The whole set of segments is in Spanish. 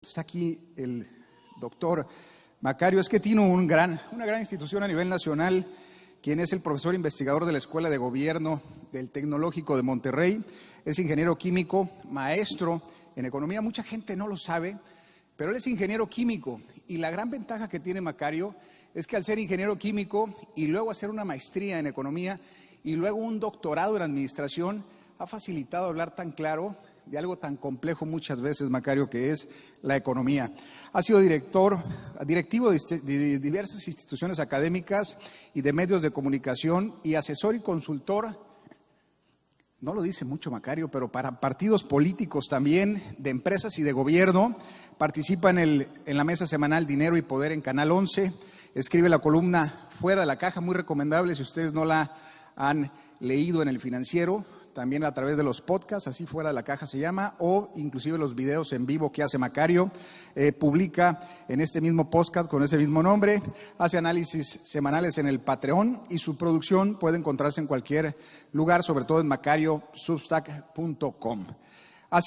Está aquí el doctor Macario Schettino, una gran institución a nivel nacional, quien es el profesor investigador de la Escuela de Gobierno del Tecnológico de Monterrey. Es ingeniero químico, maestro en economía. Mucha gente no lo sabe, pero él es ingeniero químico. Y la gran ventaja que tiene Macario es que al ser ingeniero químico y luego hacer una maestría en economía y luego un doctorado en administración, ha facilitado hablar tan claro de algo tan complejo muchas veces, Macario, que es la economía. Ha sido directivo de diversas instituciones académicas y de medios de comunicación y asesor y consultor, no lo dice mucho Macario, pero para partidos políticos también, de empresas y de gobierno. Participa en la mesa semanal Dinero y Poder en Canal 11, escribe la columna Fuera de la Caja, muy recomendable si ustedes no la han leído en El Financiero, también a través de los podcasts, así Fuera de la Caja se llama, o inclusive los videos en vivo que hace Macario. Publica en este mismo podcast con ese mismo nombre, hace análisis semanales en el Patreon y su producción puede encontrarse en cualquier lugar, sobre todo en macariosubstack.com. Ha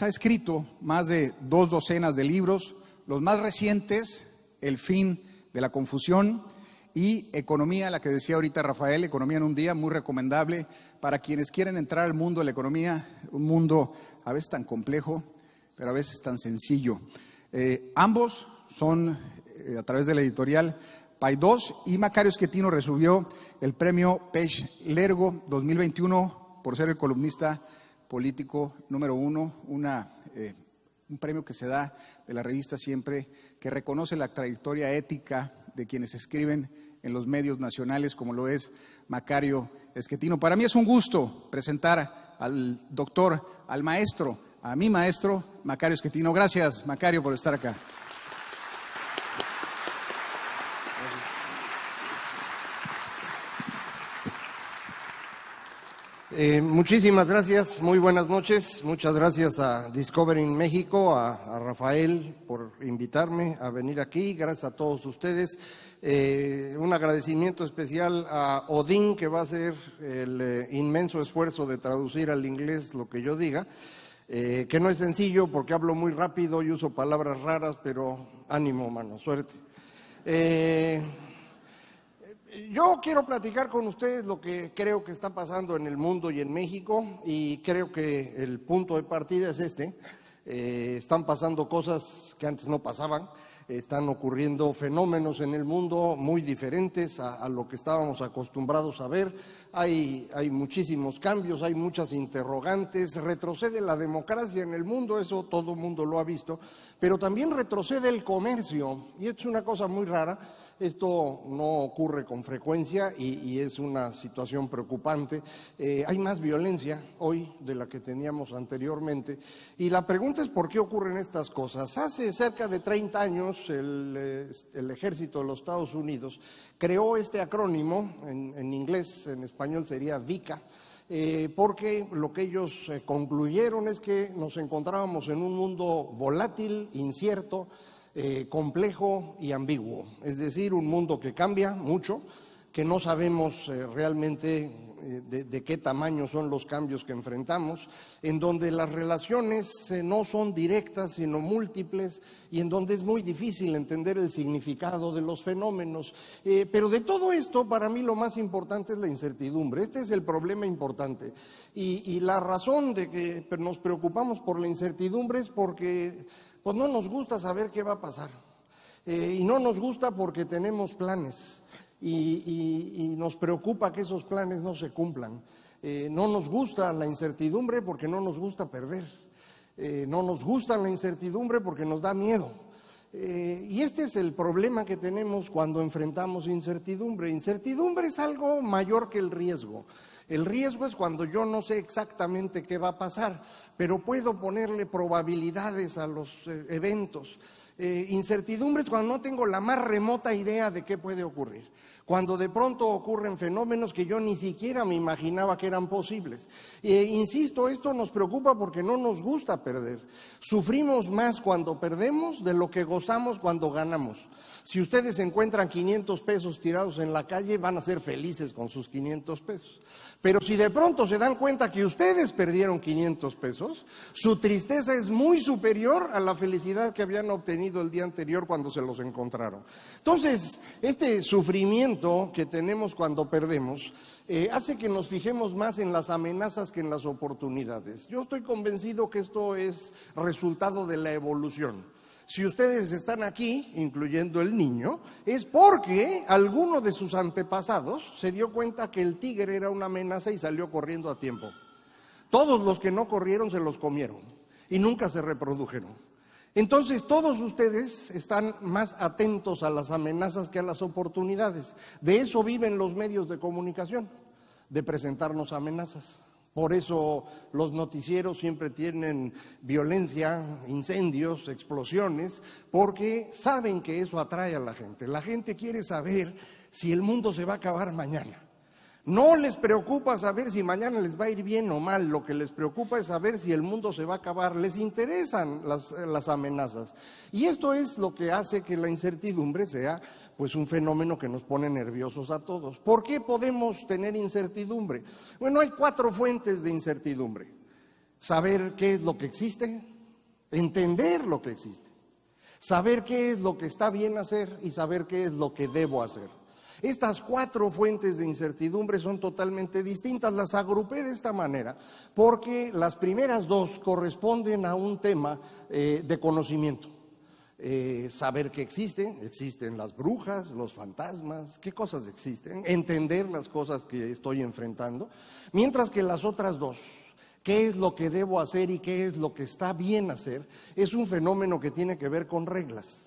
escrito más de 2 docenas de libros, los más recientes, El fin de la confusión, y Economía, la que decía ahorita Rafael, Economía en un día, muy recomendable para quienes quieren entrar al mundo de la economía, un mundo a veces tan complejo, pero a veces tan sencillo. Ambos son a través de la editorial Paidós, y Macario Schettino recibió el premio Pech Lergo 2021 por ser el columnista político número 1, un premio que se da de la revista siempre, que reconoce la trayectoria ética de quienes escriben en los medios nacionales, como lo es Macario Schettino. Para mí es un gusto presentar al doctor, al maestro, a mi maestro, Macario Schettino. Gracias, Macario, por estar acá. Muchísimas gracias, muy buenas noches. Muchas gracias a Discovery México, a Rafael por invitarme a venir aquí. Gracias a todos ustedes. Un agradecimiento especial a Odín, que va a hacer el inmenso esfuerzo de traducir al inglés lo que yo diga, que no es sencillo porque hablo muy rápido y uso palabras raras, pero ánimo, mano, suerte. Yo quiero platicar con ustedes lo que creo que está pasando en el mundo y en México, y creo que el punto de partida es este. Están pasando cosas que antes no pasaban, están ocurriendo fenómenos en el mundo muy diferentes a lo que estábamos acostumbrados a ver. Hay muchísimos cambios, hay muchas interrogantes, retrocede la democracia en el mundo, eso todo el mundo lo ha visto, pero también retrocede el comercio, y es una cosa muy rara. Esto no ocurre con frecuencia y es una situación preocupante. Hay más violencia hoy de la que teníamos anteriormente, y la pregunta es ¿por qué ocurren estas cosas? Hace cerca de 30 años el Ejército de los Estados Unidos creó este acrónimo, en inglés, en español sería VICA, porque lo que ellos concluyeron es que nos encontrábamos en un mundo volátil, incierto, complejo y ambiguo, es decir, un mundo que cambia mucho, que no sabemos realmente de qué tamaño son los cambios que enfrentamos, en donde las relaciones no son directas sino múltiples, y en donde es muy difícil entender el significado de los fenómenos. Pero de todo esto, para mí lo más importante es la incertidumbre. Este es el problema importante, y la razón de que nos preocupamos por la incertidumbre es porque pues no nos gusta saber qué va a pasar, y no nos gusta porque tenemos planes y nos preocupa que esos planes no se cumplan. No nos gusta la incertidumbre porque no nos gusta perder, no nos gusta la incertidumbre porque nos da miedo. Y este es el problema que tenemos cuando enfrentamos incertidumbre. Incertidumbre es algo mayor que el riesgo. El riesgo es cuando yo no sé exactamente qué va a pasar, pero puedo ponerle probabilidades a los eventos. Incertidumbres cuando no tengo la más remota idea de qué puede ocurrir. Cuando de pronto ocurren fenómenos que yo ni siquiera me imaginaba que eran posibles. Insisto, esto nos preocupa porque no nos gusta perder. Sufrimos más cuando perdemos de lo que gozamos cuando ganamos. Si ustedes encuentran 500 pesos tirados en la calle, van a ser felices con sus 500 pesos. Pero si de pronto se dan cuenta que ustedes perdieron 500 pesos, su tristeza es muy superior a la felicidad que habían obtenido el día anterior cuando se los encontraron. Entonces, este sufrimiento que tenemos cuando perdemos hace que nos fijemos más en las amenazas que en las oportunidades. Yo estoy convencido que esto es resultado de la evolución. Si ustedes están aquí, incluyendo el niño, es porque alguno de sus antepasados se dio cuenta que el tigre era una amenaza y salió corriendo a tiempo. Todos los que no corrieron se los comieron y nunca se reprodujeron. Entonces todos ustedes están más atentos a las amenazas que a las oportunidades. De eso viven los medios de comunicación, de presentarnos amenazas. Por eso los noticieros siempre tienen violencia, incendios, explosiones, porque saben que eso atrae a la gente. La gente quiere saber si el mundo se va a acabar mañana. No les preocupa saber si mañana les va a ir bien o mal, lo que les preocupa es saber si el mundo se va a acabar. Les interesan las amenazas. Y esto es lo que hace que la incertidumbre sea pues un fenómeno que nos pone nerviosos a todos. ¿Por qué podemos tener incertidumbre? Bueno, hay 4 fuentes de incertidumbre. Saber qué es lo que existe, entender lo que existe, saber qué es lo que está bien hacer y saber qué es lo que debo hacer. Estas 4 fuentes de incertidumbre son totalmente distintas, las agrupé de esta manera, porque las primeras 2 corresponden a un tema de conocimiento. Saber que existen las brujas, los fantasmas, qué cosas existen, entender las cosas que estoy enfrentando, mientras que las otras 2, qué es lo que debo hacer y qué es lo que está bien hacer, es un fenómeno que tiene que ver con reglas.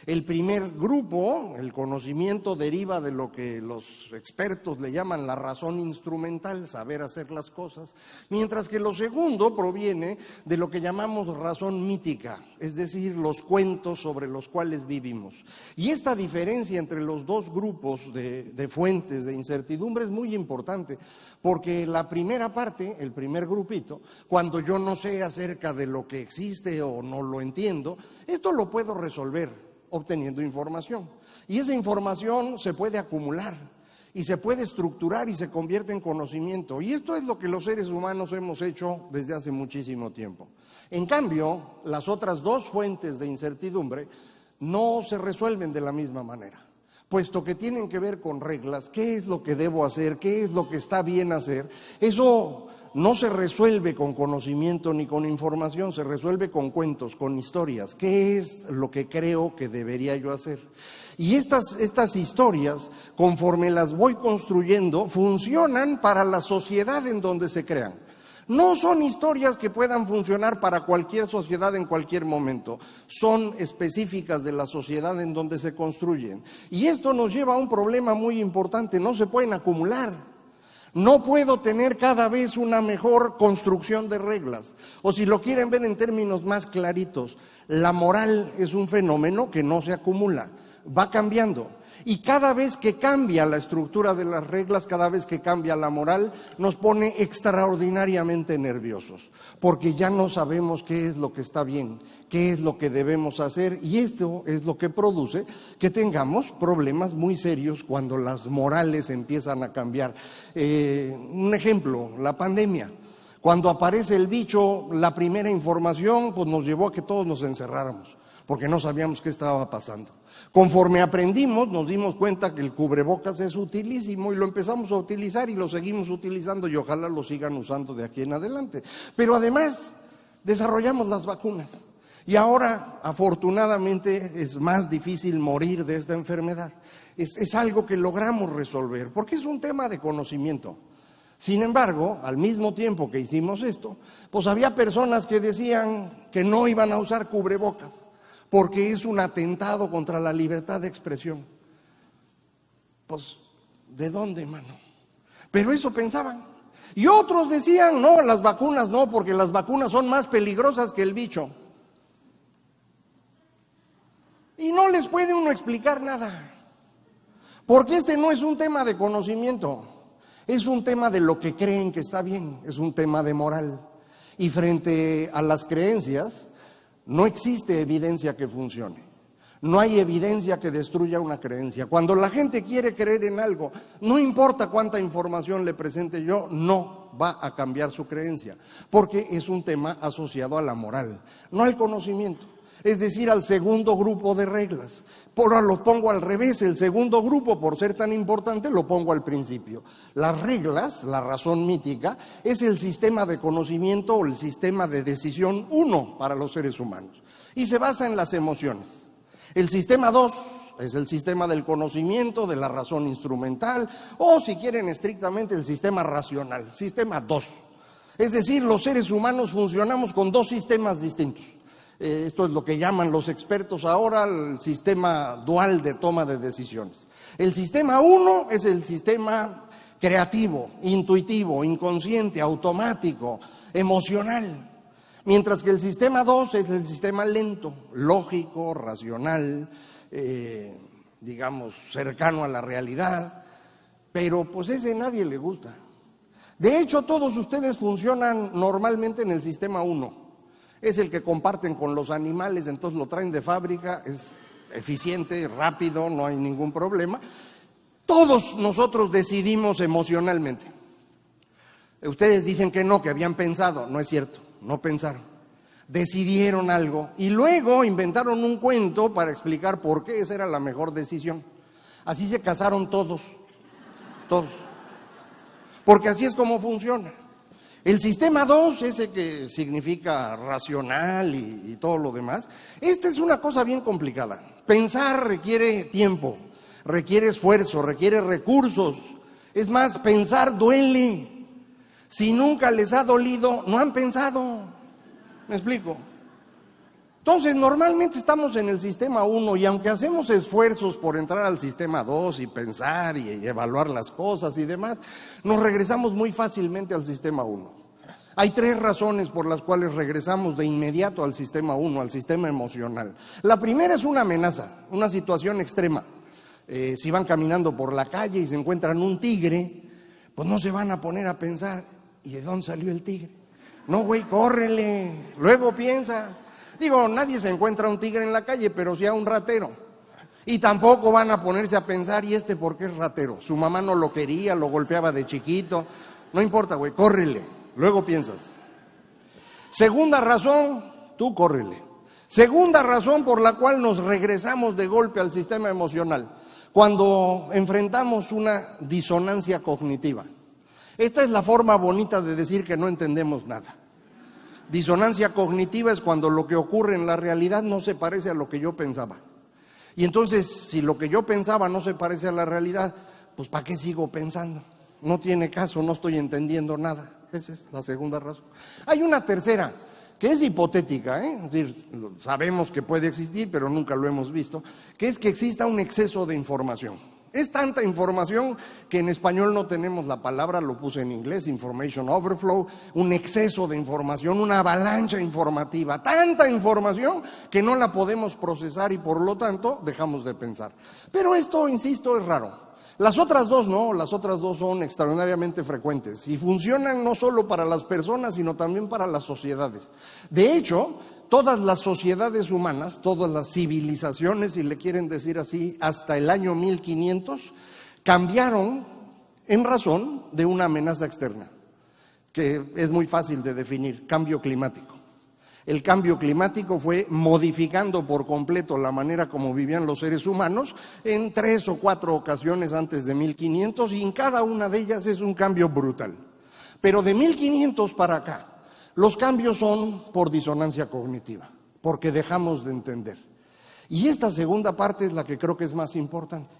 El primer grupo, el conocimiento, deriva de lo que los expertos le llaman la razón instrumental, saber hacer las cosas, mientras que lo segundo proviene de lo que llamamos razón mítica, es decir, los cuentos sobre los cuales vivimos. Y esta diferencia entre los 2 grupos de fuentes de incertidumbre es muy importante, porque la primera parte, el primer grupito, cuando yo no sé acerca de lo que existe o no lo entiendo, esto lo puedo resolver obteniendo información. Y esa información se puede acumular y se puede estructurar y se convierte en conocimiento. Y esto es lo que los seres humanos hemos hecho desde hace muchísimo tiempo. En cambio, las otras 2 fuentes de incertidumbre no se resuelven de la misma manera, puesto que tienen que ver con reglas, qué es lo que debo hacer, qué es lo que está bien hacer. Eso no se resuelve con conocimiento ni con información, se resuelve con cuentos, con historias. ¿Qué es lo que creo que debería yo hacer? Y estas historias, conforme las voy construyendo, funcionan para la sociedad en donde se crean. No son historias que puedan funcionar para cualquier sociedad en cualquier momento, son específicas de la sociedad en donde se construyen. Y esto nos lleva a un problema muy importante, no se pueden acumular. No puedo tener cada vez una mejor construcción de reglas. O si lo quieren ver en términos más claritos, la moral es un fenómeno que no se acumula, va cambiando. Y cada vez que cambia la estructura de las reglas, cada vez que cambia la moral, nos pone extraordinariamente nerviosos, porque ya no sabemos qué es lo que está bien, qué es lo que debemos hacer, y esto es lo que produce que tengamos problemas muy serios cuando las morales empiezan a cambiar. Un ejemplo, la pandemia. Cuando aparece el bicho, la primera información pues nos llevó a que todos nos encerráramos, porque no sabíamos qué estaba pasando. Conforme aprendimos, nos dimos cuenta que el cubrebocas es utilísimo y lo empezamos a utilizar y lo seguimos utilizando y ojalá lo sigan usando de aquí en adelante. Pero además desarrollamos las vacunas y ahora afortunadamente es más difícil morir de esta enfermedad. Es algo que logramos resolver porque es un tema de conocimiento. Sin embargo, al mismo tiempo que hicimos esto, pues había personas que decían que no iban a usar cubrebocas porque es un atentado contra la libertad de expresión. Pues, ¿de dónde, mano? Pero eso pensaban. Y otros decían, no, las vacunas no, porque las vacunas son más peligrosas que el bicho. les puede uno explicar nada, porque este no es un tema de conocimiento, es un tema de lo que creen que está bien, es un tema de moral. Y frente a las creencias, no existe evidencia que funcione. No hay evidencia que destruya una creencia. Cuando la gente quiere creer en algo, no importa cuánta información le presente yo, no va a cambiar su creencia, porque es un tema asociado a la moral, no al conocimiento. Es decir, al segundo grupo de reglas. Ahora lo pongo al revés, el segundo grupo, por ser tan importante, lo pongo al principio. Las reglas, la razón mítica, es el sistema de conocimiento o el sistema de decisión 1 para los seres humanos, y se basa en las emociones. El sistema 2 es el sistema del conocimiento, de la razón instrumental, o si quieren estrictamente el sistema racional, sistema 2. Es decir, los seres humanos funcionamos con dos sistemas distintos. Esto es lo que llaman los expertos ahora el sistema dual de toma de decisiones. El sistema 1 es el sistema creativo, intuitivo, inconsciente, automático, emocional. Mientras que el sistema 2 es el sistema lento, lógico, racional, digamos, cercano a la realidad, pero pues ese a nadie le gusta. De hecho, todos ustedes funcionan normalmente en el sistema 1. Es el que comparten con los animales, entonces lo traen de fábrica, es eficiente, rápido, no hay ningún problema. Todos nosotros decidimos emocionalmente. Ustedes dicen que no, que habían pensado, no es cierto. No pensaron, decidieron algo y luego inventaron un cuento para explicar por qué esa era la mejor decisión. Así se casaron todos, porque así es como funciona. El sistema 2, ese que significa racional y todo lo demás, esta es una cosa bien complicada. Pensar requiere tiempo, requiere esfuerzo, requiere recursos. Es más, pensar duele. Si nunca les ha dolido, no han pensado. ¿Me explico? Entonces, normalmente estamos en el sistema 1 y aunque hacemos esfuerzos por entrar al sistema 2 y pensar y evaluar las cosas y demás, nos regresamos muy fácilmente al sistema 1. Hay 3 razones por las cuales regresamos de inmediato al sistema 1, al sistema emocional. La primera es una amenaza, una situación extrema. Si van caminando por la calle y se encuentran un tigre, pues no se van a poner a pensar, ¿y de dónde salió el tigre? No, güey, córrele, luego piensas. Digo, nadie se encuentra un tigre en la calle, pero sí a un ratero. Y tampoco van a ponerse a pensar, ¿y este por qué es ratero? Su mamá no lo quería, lo golpeaba de chiquito. No importa, güey, córrele, luego piensas. Segunda razón, tú córrele. Segunda razón por la cual nos regresamos de golpe al sistema emocional, cuando enfrentamos una disonancia cognitiva. Esta es la forma bonita de decir que no entendemos nada. Disonancia cognitiva es cuando lo que ocurre en la realidad no se parece a lo que yo pensaba. Y entonces, si lo que yo pensaba no se parece a la realidad, pues ¿para qué sigo pensando? No tiene caso, no estoy entendiendo nada. Esa es la segunda razón. Hay una tercera, que es hipotética, es decir, sabemos que puede existir, pero nunca lo hemos visto, que es que exista un exceso de información. Es tanta información que en español no tenemos la palabra, lo puse en inglés, information overflow, un exceso de información, una avalancha informativa, tanta información que no la podemos procesar y por lo tanto dejamos de pensar. Pero esto, insisto, es raro. Las otras dos no, las otras dos son extraordinariamente frecuentes y funcionan no solo para las personas, sino también para las sociedades. De hecho, todas las sociedades humanas, todas las civilizaciones, si le quieren decir así, hasta el año 1500, cambiaron en razón de una amenaza externa, que es muy fácil de definir, cambio climático. El cambio climático fue modificando por completo la manera como vivían los seres humanos en 3 o 4 ocasiones antes de 1500 y en cada una de ellas es un cambio brutal. Pero de 1500 para acá, los cambios son por disonancia cognitiva, porque dejamos de entender. Y esta segunda parte es la que creo que es más importante,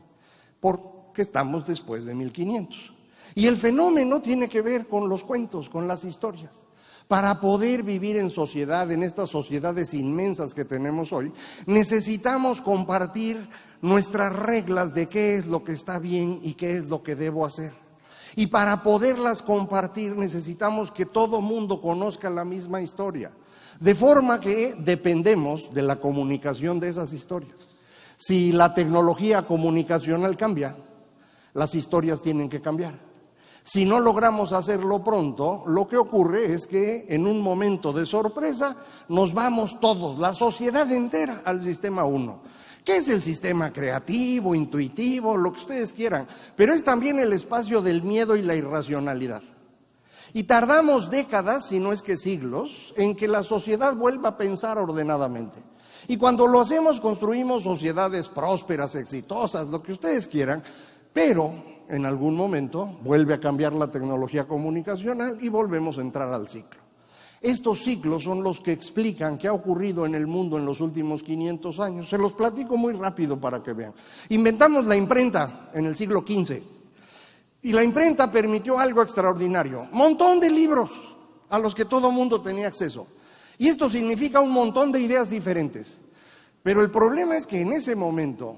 porque estamos después de 1500. Y el fenómeno tiene que ver con los cuentos, con las historias. Para poder vivir en sociedad, en estas sociedades inmensas que tenemos hoy, necesitamos compartir nuestras reglas de qué es lo que está bien y qué es lo que debo hacer. Y para poderlas compartir necesitamos que todo mundo conozca la misma historia, de forma que dependemos de la comunicación de esas historias. Si la tecnología comunicacional cambia, las historias tienen que cambiar. Si no logramos hacerlo pronto, lo que ocurre es que en un momento de sorpresa nos vamos todos, la sociedad entera, al sistema 1. ¿Qué es el sistema creativo, intuitivo, lo que ustedes quieran? Pero es también el espacio del miedo y la irracionalidad. Y tardamos décadas, si no es que siglos, en que la sociedad vuelva a pensar ordenadamente. Y cuando lo hacemos, construimos sociedades prósperas, exitosas, lo que ustedes quieran, pero en algún momento vuelve a cambiar la tecnología comunicacional y volvemos a entrar al ciclo. Estos ciclos son los que explican qué ha ocurrido en el mundo en los últimos 500 años. Se los platico muy rápido para que vean. Inventamos la imprenta en el siglo XV y la imprenta permitió algo extraordinario. Montón de libros a los que todo mundo tenía acceso. Y esto significa un montón de ideas diferentes. Pero el problema es que en ese momento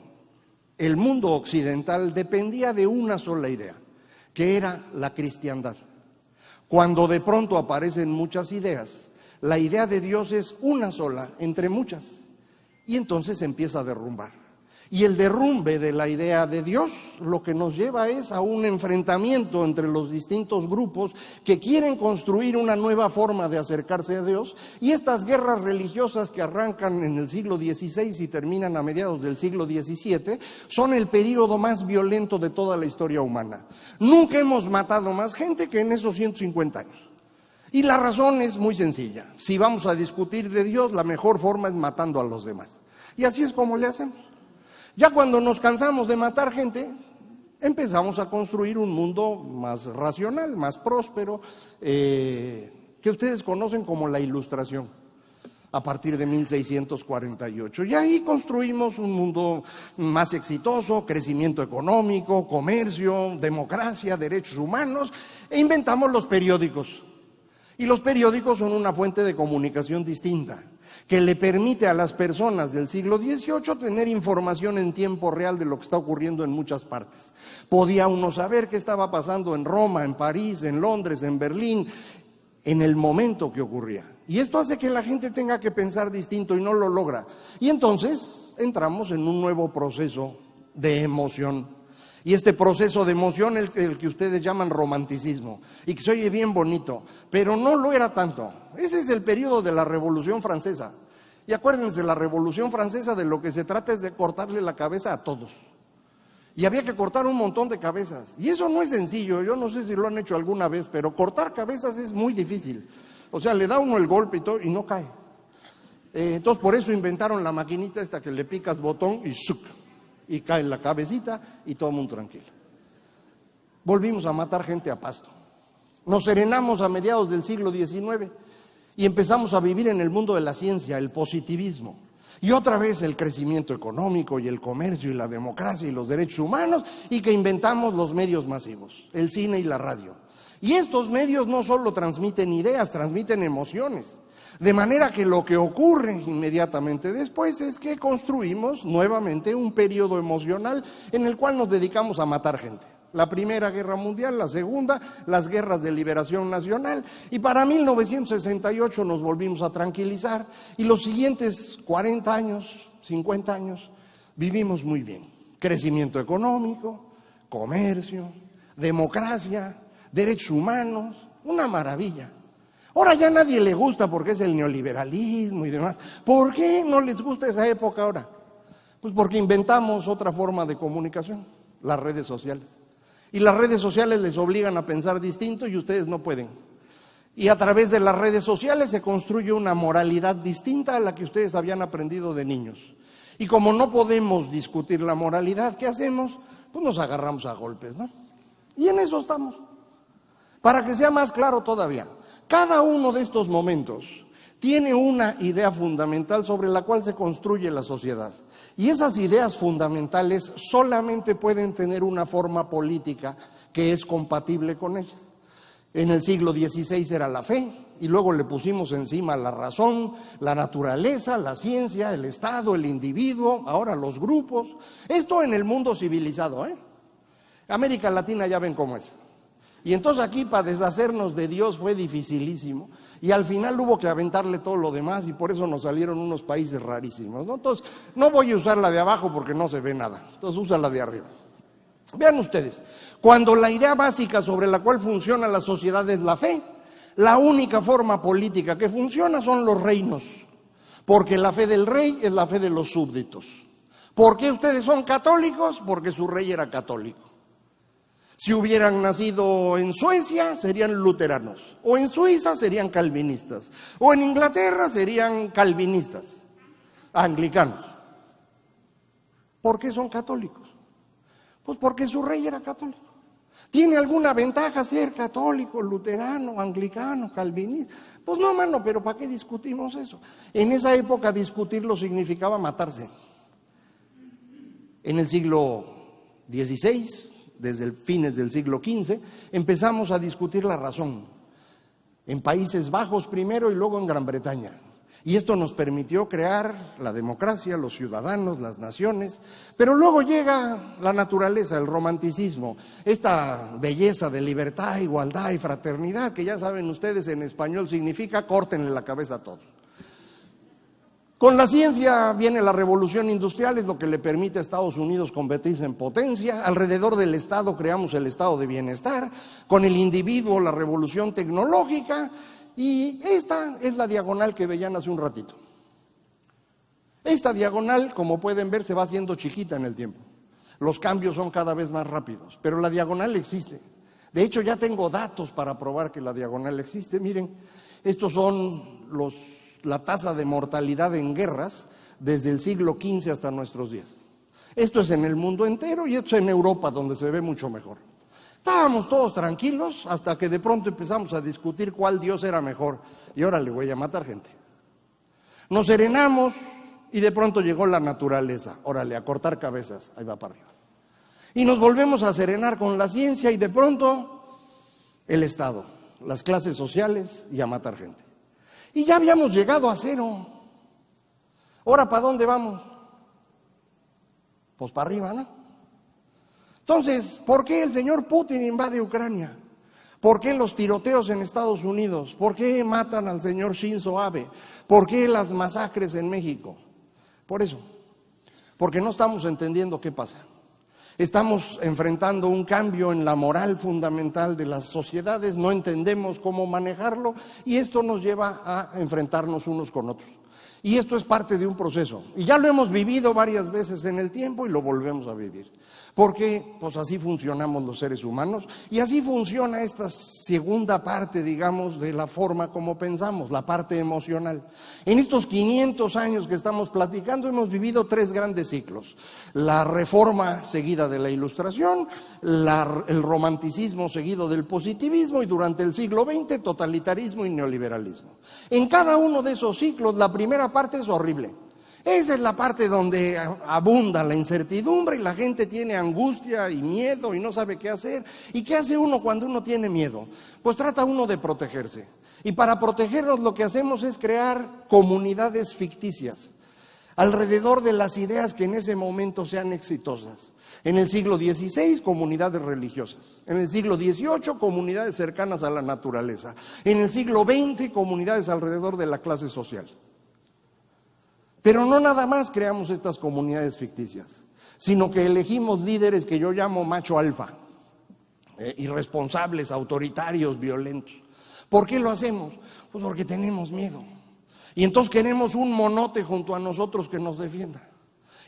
el mundo occidental dependía de una sola idea, que era la cristiandad. Cuando de pronto aparecen muchas ideas, la idea de Dios es una sola entre muchas, y entonces se empieza a derrumbar. Y el derrumbe de la idea de Dios lo que nos lleva es a un enfrentamiento entre los distintos grupos que quieren construir una nueva forma de acercarse a Dios, y estas guerras religiosas que arrancan en el siglo XVI y terminan a mediados del siglo XVII son el período más violento de toda la historia humana. Nunca hemos matado más gente que en esos 150 años. Y la razón es muy sencilla. Si vamos a discutir de Dios, la mejor forma es matando a los demás. Y así es como le hacemos. Ya cuando nos cansamos de matar gente, empezamos a construir un mundo más racional, más próspero, que ustedes conocen como la Ilustración, a partir de 1648. Y ahí construimos un mundo más exitoso, crecimiento económico, comercio, democracia, derechos humanos, e inventamos los periódicos. Y los periódicos son una fuente de comunicación distinta, que le permite a las personas del siglo XVIII tener información en tiempo real de lo que está ocurriendo en muchas partes. Podía uno saber qué estaba pasando en Roma, en París, en Londres, en Berlín, en el momento que ocurría. Y esto hace que la gente tenga que pensar distinto y no lo logra. Y entonces entramos en un nuevo proceso de emoción. Y este proceso de emoción, el que ustedes llaman romanticismo, y que se oye bien bonito, pero no lo era tanto. Ese es el periodo de la Revolución Francesa. Y acuérdense, la Revolución Francesa de lo que se trata es de cortarle la cabeza a todos. Y había que cortar un montón de cabezas. Y eso no es sencillo, yo no sé si lo han hecho alguna vez, pero cortar cabezas es muy difícil. O sea, le da uno el golpe y todo, y no cae. Entonces, por eso inventaron la maquinita esta que le picas botón y ¡shuc! Y cae la cabecita y todo el mundo tranquilo. Volvimos a matar gente a pasto. Nos serenamos a mediados del siglo XIX y empezamos a vivir en el mundo de la ciencia, el positivismo. Y otra vez el crecimiento económico y el comercio y la democracia y los derechos humanos, y que inventamos los medios masivos, el cine y la radio. Y estos medios no solo transmiten ideas, transmiten emociones. De manera que lo que ocurre inmediatamente después es que construimos nuevamente un periodo emocional en el cual nos dedicamos a matar gente. La Primera Guerra Mundial, la Segunda, las guerras de liberación nacional, y para 1968 nos volvimos a tranquilizar, y los siguientes 40 años, 50 años, vivimos muy bien. Crecimiento económico, comercio, democracia, derechos humanos, una maravilla. Ahora ya a nadie le gusta porque es el neoliberalismo y demás. ¿Por qué no les gusta esa época ahora? Pues porque inventamos otra forma de comunicación, las redes sociales. Y las redes sociales les obligan a pensar distinto y ustedes no pueden. Y a través de las redes sociales se construye una moralidad distinta a la que ustedes habían aprendido de niños. Y como no podemos discutir la moralidad, ¿qué hacemos? Pues nos agarramos a golpes, ¿no? Y en eso estamos. Para que sea más claro todavía, cada uno de estos momentos tiene una idea fundamental sobre la cual se construye la sociedad. Y esas ideas fundamentales solamente pueden tener una forma política que es compatible con ellas. En el siglo XVI era la fe, y luego le pusimos encima la razón, la naturaleza, la ciencia, el Estado, el individuo, ahora los grupos. Esto en el mundo civilizado, América Latina ya ven cómo es. Y entonces aquí para deshacernos de Dios fue dificilísimo. Y al final hubo que aventarle todo lo demás y por eso nos salieron unos países rarísimos, ¿no? Entonces, no voy a usar la de abajo porque no se ve nada. Entonces, usa la de arriba. Vean ustedes, cuando la idea básica sobre la cual funciona la sociedad es la fe, la única forma política que funciona son los reinos, porque la fe del rey es la fe de los súbditos. ¿Por qué ustedes son católicos? Porque su rey era católico. Si hubieran nacido en Suecia, serían luteranos, o en Suiza serían calvinistas, o en Inglaterra serían calvinistas, anglicanos. ¿Por qué son católicos? Pues porque su rey era católico. ¿Tiene alguna ventaja ser católico, luterano, anglicano, calvinista? Pues no, mano, pero ¿para qué discutimos eso? En esa época discutirlo significaba matarse. En el siglo XVI, desde fines del siglo XV, empezamos a discutir la razón. En Países Bajos primero y luego en Gran Bretaña. Y esto nos permitió crear la democracia, los ciudadanos, las naciones, pero luego llega la naturaleza, el romanticismo, esta belleza de libertad, igualdad y fraternidad, que ya saben ustedes en español significa córtenle la cabeza a todos. Con la ciencia viene la revolución industrial, es lo que le permite a Estados Unidos convertirse en potencia. Alrededor del Estado creamos el estado de bienestar, con el individuo la revolución tecnológica. Y esta es la diagonal que veían hace un ratito. Esta diagonal, como pueden ver, se va haciendo chiquita en el tiempo. Los cambios son cada vez más rápidos, pero la diagonal existe. De hecho, ya tengo datos para probar que la diagonal existe. Miren, estos son la tasa de mortalidad en guerras desde el siglo XV hasta nuestros días. Esto es en el mundo entero y esto es en Europa, donde se ve mucho mejor. Estábamos todos tranquilos hasta que de pronto empezamos a discutir cuál Dios era mejor. Y ahora le voy a matar gente. Nos serenamos y de pronto llegó la naturaleza. Órale, a cortar cabezas. Ahí va para arriba. Y nos volvemos a serenar con la ciencia y de pronto el Estado, las clases sociales y a matar gente. Y ya habíamos llegado a cero. Ahora, ¿para dónde vamos? Pues para arriba, ¿no? Entonces, ¿por qué el señor Putin invade Ucrania? ¿Por qué los tiroteos en Estados Unidos? ¿Por qué matan al señor Shinzo Abe? ¿Por qué las masacres en México? Por eso, porque no estamos entendiendo qué pasa. Estamos enfrentando un cambio en la moral fundamental de las sociedades, no entendemos cómo manejarlo y esto nos lleva a enfrentarnos unos con otros. Y esto es parte de un proceso. Y ya lo hemos vivido varias veces en el tiempo y lo volvemos a vivir. Porque pues así funcionamos los seres humanos y así funciona esta segunda parte, digamos, de la forma como pensamos, la parte emocional. En estos 500 años que estamos platicando hemos vivido 3 grandes ciclos. La reforma seguida de la ilustración, el romanticismo seguido del positivismo y durante el siglo XX totalitarismo y neoliberalismo. En cada uno de esos ciclos la primera parte es horrible. Esa es la parte donde abunda la incertidumbre y la gente tiene angustia y miedo y no sabe qué hacer. ¿Y qué hace uno cuando uno tiene miedo? Pues trata uno de protegerse. Y para protegernos lo que hacemos es crear comunidades ficticias alrededor de las ideas que en ese momento sean exitosas. En el siglo XVI, comunidades religiosas. En el siglo XVIII, comunidades cercanas a la naturaleza. En el siglo XX, comunidades alrededor de la clase social. Pero no nada más creamos estas comunidades ficticias, sino que elegimos líderes que yo llamo macho alfa, irresponsables, autoritarios, violentos. ¿Por qué lo hacemos? Pues porque tenemos miedo. Y entonces queremos un monote junto a nosotros que nos defienda.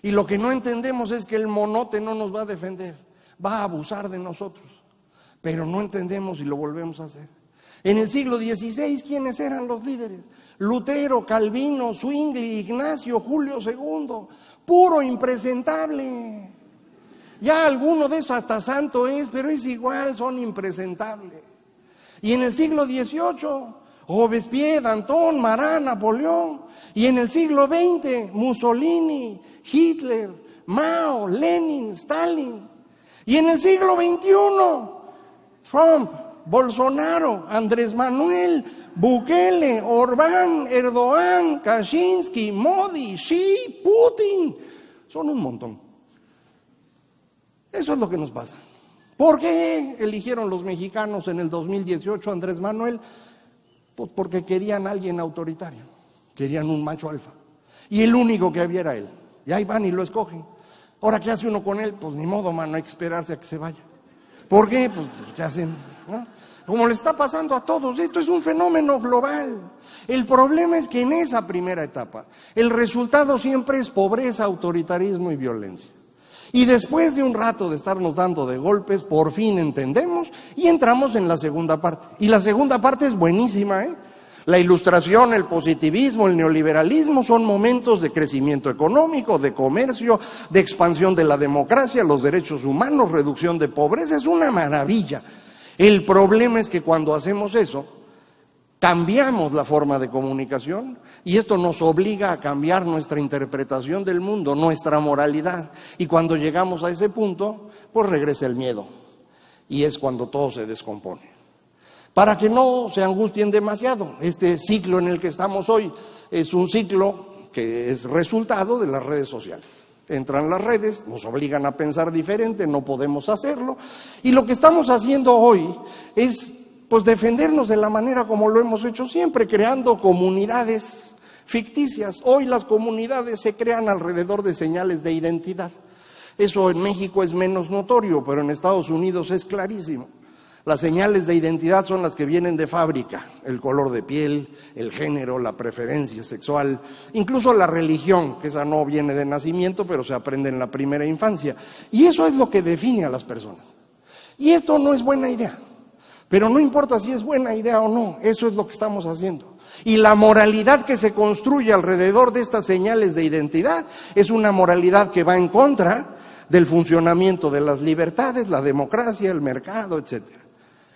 Y lo que no entendemos es que el monote no nos va a defender, va a abusar de nosotros. Pero no entendemos y lo volvemos a hacer. En el siglo XVI, ¿quiénes eran los líderes? Lutero, Calvino, Zwingli, Ignacio, Julio II, puro impresentable. Ya alguno de esos hasta santo es, pero es igual, son impresentables. Y en el siglo XVIII, Robespierre, Danton, Marat, Napoleón. Y en el siglo XX, Mussolini, Hitler, Mao, Lenin, Stalin. Y en el siglo XXI, Trump, Bolsonaro, Andrés Manuel, Bukele, Orbán, Erdogan, Kaczynski, Modi, Xi, Putin. Son un montón. Eso es lo que nos pasa. ¿Por qué eligieron los mexicanos en el 2018 a Andrés Manuel? Pues porque querían a alguien autoritario, querían un macho alfa. Y el único que había era él. Y ahí van y lo escogen. Ahora, ¿qué hace uno con él? Pues ni modo, mano, hay que esperarse a que se vaya. ¿Por qué? Pues, ¿qué hacen? ¿No? Como le está pasando a todos, esto es un fenómeno global. El problema es que en esa primera etapa, el resultado siempre es pobreza, autoritarismo y violencia. Y después de un rato de estarnos dando de golpes, por fin entendemos y entramos en la segunda parte. Y la segunda parte es buenísima, ¿eh? La ilustración, el positivismo, el neoliberalismo son momentos de crecimiento económico, de comercio, de expansión de la democracia, los derechos humanos, reducción de pobreza, es una maravilla. El problema es que cuando hacemos eso, cambiamos la forma de comunicación y esto nos obliga a cambiar nuestra interpretación del mundo, nuestra moralidad. Y cuando llegamos a ese punto, pues regresa el miedo y es cuando todo se descompone. Para que no se angustien demasiado, este ciclo en el que estamos hoy es un ciclo que es resultado de las redes sociales. Entran las redes, nos obligan a pensar diferente, no podemos hacerlo. Y lo que estamos haciendo hoy es pues defendernos de la manera como lo hemos hecho siempre, creando comunidades ficticias. Hoy las comunidades se crean alrededor de señales de identidad. Eso en México es menos notorio, pero en Estados Unidos es clarísimo. Las señales de identidad son las que vienen de fábrica, el color de piel, el género, la preferencia sexual, incluso la religión, que esa no viene de nacimiento, pero se aprende en la primera infancia. Y eso es lo que define a las personas. Y esto no es buena idea, pero no importa si es buena idea o no, eso es lo que estamos haciendo. Y la moralidad que se construye alrededor de estas señales de identidad es una moralidad que va en contra del funcionamiento de las libertades, la democracia, el mercado, etcétera.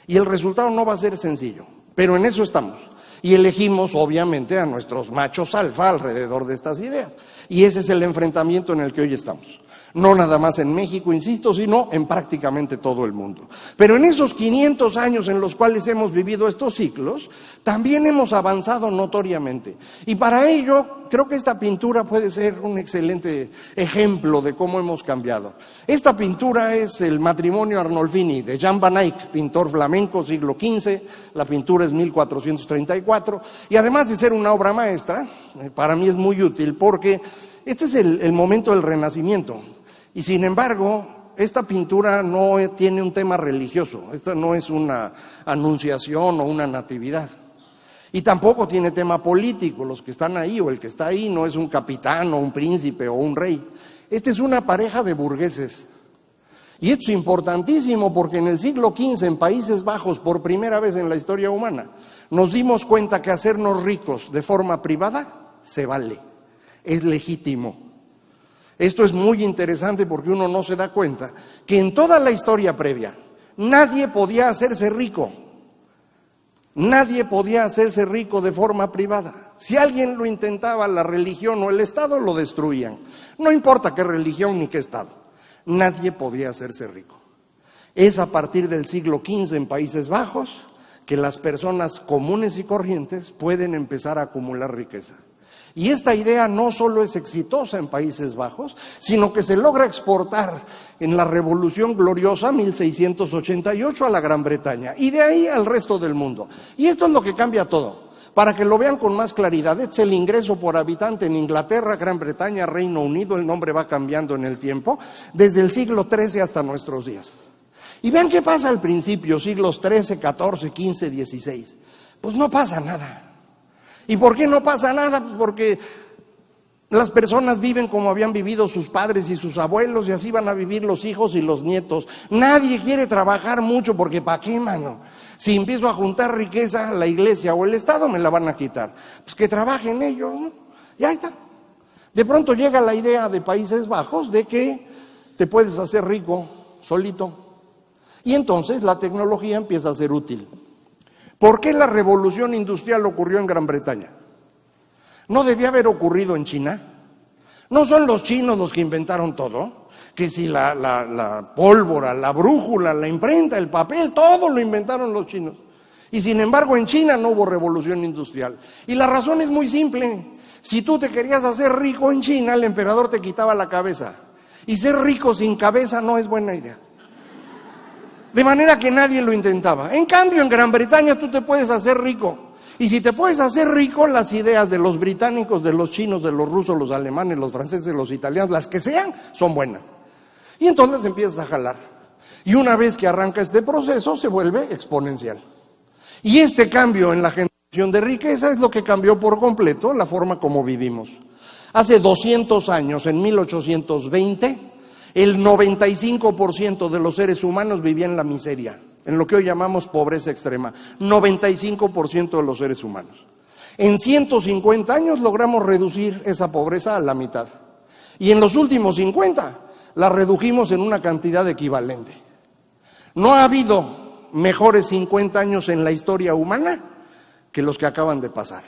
Y el resultado no va a ser sencillo, pero en eso estamos. Y elegimos, obviamente, a nuestros machos alfa alrededor de estas ideas. Y ese es el enfrentamiento en el que hoy estamos. No nada más en México, insisto, sino en prácticamente todo el mundo. Pero en esos 500 años en los cuales hemos vivido estos ciclos, también hemos avanzado notoriamente. Y para ello, creo que esta pintura puede ser un excelente ejemplo de cómo hemos cambiado. Esta pintura es el Matrimonio Arnolfini de Jan van Eyck, pintor flamenco, siglo XV. La pintura es 1434. Y además de ser una obra maestra, para mí es muy útil porque este es el momento del Renacimiento. Y sin embargo, esta pintura no tiene un tema religioso, esta no es una anunciación o una natividad. Y tampoco tiene tema político, los que están ahí o el que está ahí no es un capitán o un príncipe o un rey. Esta es una pareja de burgueses. Y esto es importantísimo porque en el siglo XV, en Países Bajos, por primera vez en la historia humana, nos dimos cuenta que hacernos ricos de forma privada se vale, es legítimo. Esto es muy interesante porque uno no se da cuenta que en toda la historia previa nadie podía hacerse rico. Nadie podía hacerse rico de forma privada. Si alguien lo intentaba, la religión o el Estado lo destruían. No importa qué religión ni qué Estado. Nadie podía hacerse rico. Es a partir del siglo XV en Países Bajos que las personas comunes y corrientes pueden empezar a acumular riqueza. Y esta idea no solo es exitosa en Países Bajos, sino que se logra exportar en la Revolución Gloriosa 1688 a la Gran Bretaña y de ahí al resto del mundo. Y esto es lo que cambia todo. Para que lo vean con más claridad, este es el ingreso por habitante en Inglaterra, Gran Bretaña, Reino Unido, el nombre va cambiando en el tiempo, desde el siglo XIII hasta nuestros días. Y vean qué pasa al principio, siglos XIII, XIV, XV, XVI. Pues no pasa nada. ¿Y por qué no pasa nada? Pues porque las personas viven como habían vivido sus padres y sus abuelos y así van a vivir los hijos y los nietos. Nadie quiere trabajar mucho porque ¿para qué, mano? Si empiezo a juntar riqueza, la iglesia o el Estado me la van a quitar. Pues que trabajen ellos, ¿no? Ya está. De pronto llega la idea de Países Bajos de que te puedes hacer rico solito. Y entonces la tecnología empieza a ser útil. ¿Por qué la revolución industrial ocurrió en Gran Bretaña? ¿No debía haber ocurrido en China? ¿No son los chinos los que inventaron todo? Que si la pólvora, la brújula, la imprenta, el papel, todo lo inventaron los chinos. Y sin embargo en China no hubo revolución industrial. Y la razón es muy simple. Si tú te querías hacer rico en China, el emperador te quitaba la cabeza. Y ser rico sin cabeza no es buena idea. De manera que nadie lo intentaba. En cambio, en Gran Bretaña tú te puedes hacer rico. Y si te puedes hacer rico, las ideas de los británicos, de los chinos, de los rusos, los alemanes, los franceses, los italianos, las que sean, son buenas. Y entonces empiezas a jalar. Y una vez que arranca este proceso, se vuelve exponencial. Y este cambio en la generación de riqueza es lo que cambió por completo la forma como vivimos. Hace 200 años, en 1820, el 95% de los seres humanos vivía en la miseria, en lo que hoy llamamos pobreza extrema. 95% de los seres humanos. En 150 años logramos reducir esa pobreza a la mitad. Y en los últimos 50 la redujimos en una cantidad equivalente. No ha habido mejores 50 años en la historia humana que los que acaban de pasar.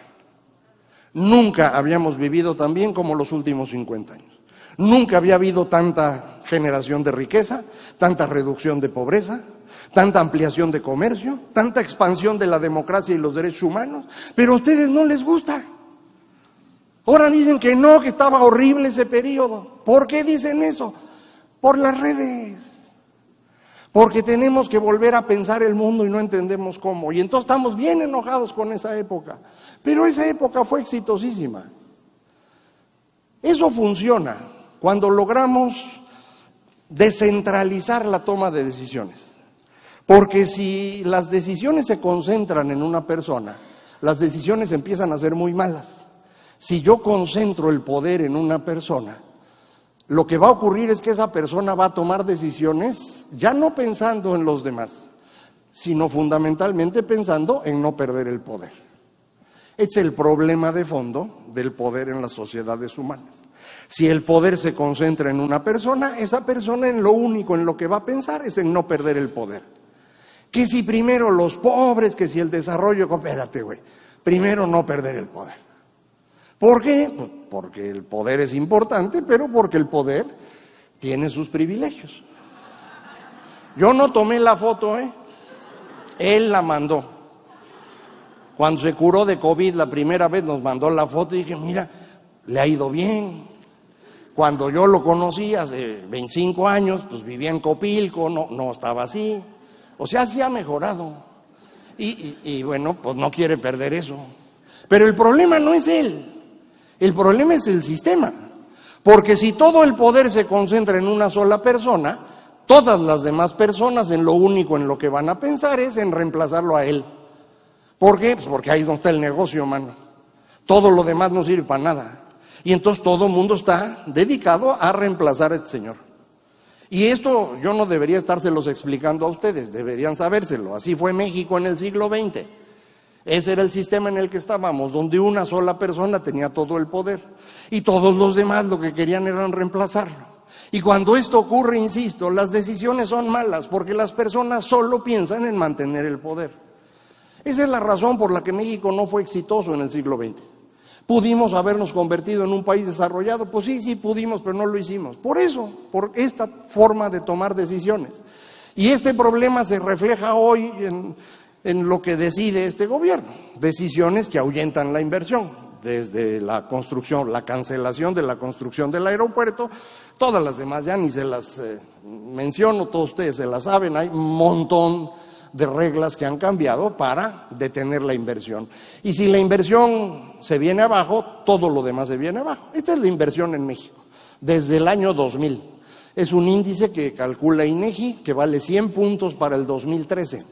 Nunca habíamos vivido tan bien como los últimos 50 años. Nunca había habido tanta generación de riqueza, tanta reducción de pobreza, tanta ampliación de comercio, tanta expansión de la democracia y los derechos humanos, pero a ustedes no les gusta. Ahora dicen que no, que estaba horrible ese periodo. ¿Por qué dicen eso? Por las redes. Porque tenemos que volver a pensar el mundo y no entendemos cómo. Y entonces estamos bien enojados con esa época. Pero esa época fue exitosísima. Eso funciona cuando logramos descentralizar la toma de decisiones. Porque si las decisiones se concentran en una persona, las decisiones empiezan a ser muy malas. Si yo concentro el poder en una persona, lo que va a ocurrir es que esa persona va a tomar decisiones ya no pensando en los demás, sino fundamentalmente pensando en no perder el poder. Es el problema de fondo del poder en las sociedades humanas. Si el poder se concentra en una persona, esa persona en lo único en lo que va a pensar es en no perder el poder. Que si primero los pobres, que si el desarrollo, espérate güey, primero no perder el poder. ¿Por qué? Pues porque el poder es importante, pero porque el poder tiene sus privilegios. Yo no tomé la foto, él la mandó. Cuando se curó de COVID la primera vez nos mandó la foto y dije, mira, le ha ido bien. Cuando yo lo conocí hace 25 años, pues vivía en Copilco, no estaba así. O sea, sí ha mejorado. Y bueno, pues no quiere perder eso. Pero el problema no es él. El problema es el sistema, porque si todo el poder se concentra en una sola persona, todas las demás personas en lo único en lo que van a pensar es en reemplazarlo a él. ¿Por qué? Pues porque ahí no está el negocio, mano. Todo lo demás no sirve para nada. Y entonces todo el mundo está dedicado a reemplazar a este señor. Y esto yo no debería estárselos explicando a ustedes, deberían sabérselo. Así fue México en el siglo XX. Ese era el sistema en el que estábamos, donde una sola persona tenía todo el poder y todos los demás lo que querían era reemplazarlo. Y cuando esto ocurre, insisto, las decisiones son malas porque las personas solo piensan en mantener el poder. Esa es la razón por la que México no fue exitoso en el siglo XX. ¿Pudimos habernos convertido en un país desarrollado? Pues sí pudimos, pero no lo hicimos. Por eso, por esta forma de tomar decisiones. Y este problema se refleja hoy en lo que decide este gobierno, decisiones que ahuyentan la inversión, desde la construcción, la cancelación de la construcción del aeropuerto, todas las demás ya ni se las menciono, todos ustedes se las saben, hay un montón de reglas que han cambiado para detener la inversión. Y si la inversión se viene abajo, todo lo demás se viene abajo. Esta es la inversión en México, desde el año 2000. Es un índice que calcula INEGI, que vale 100 puntos para el 2013.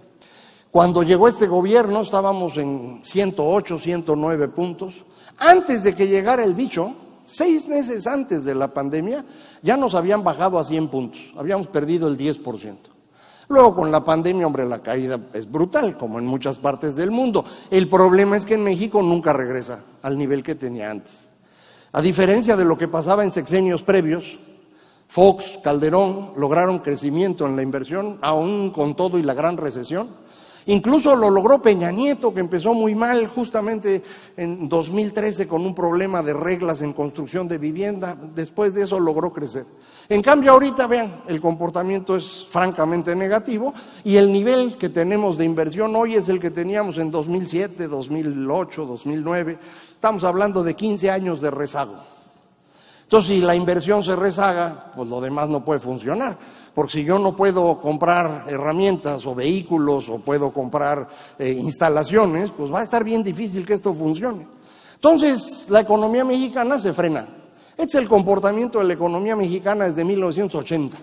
Cuando llegó este gobierno estábamos en 108, 109 puntos. Antes de que llegara el bicho, 6 meses antes de la pandemia, ya nos habían bajado a 100 puntos. Habíamos perdido el 10%. Luego con la pandemia, hombre, la caída es brutal, como en muchas partes del mundo. El problema es que en México nunca regresa al nivel que tenía antes. A diferencia de lo que pasaba en sexenios previos, Fox, Calderón lograron crecimiento en la inversión, aún con todo y la gran recesión. Incluso lo logró Peña Nieto, que empezó muy mal justamente en 2013 con un problema de reglas en construcción de vivienda. Después de eso logró crecer. En cambio ahorita, vean, el comportamiento es francamente negativo y el nivel que tenemos de inversión hoy es el que teníamos en 2007, 2008, 2009. Estamos hablando de 15 años de rezago. Entonces, si la inversión se rezaga, pues lo demás no puede funcionar. porque si yo no puedo comprar herramientas o vehículos o puedo comprar instalaciones, pues va a estar bien difícil que esto funcione. Entonces, la economía mexicana se frena. Este es el comportamiento de la economía mexicana desde 1980.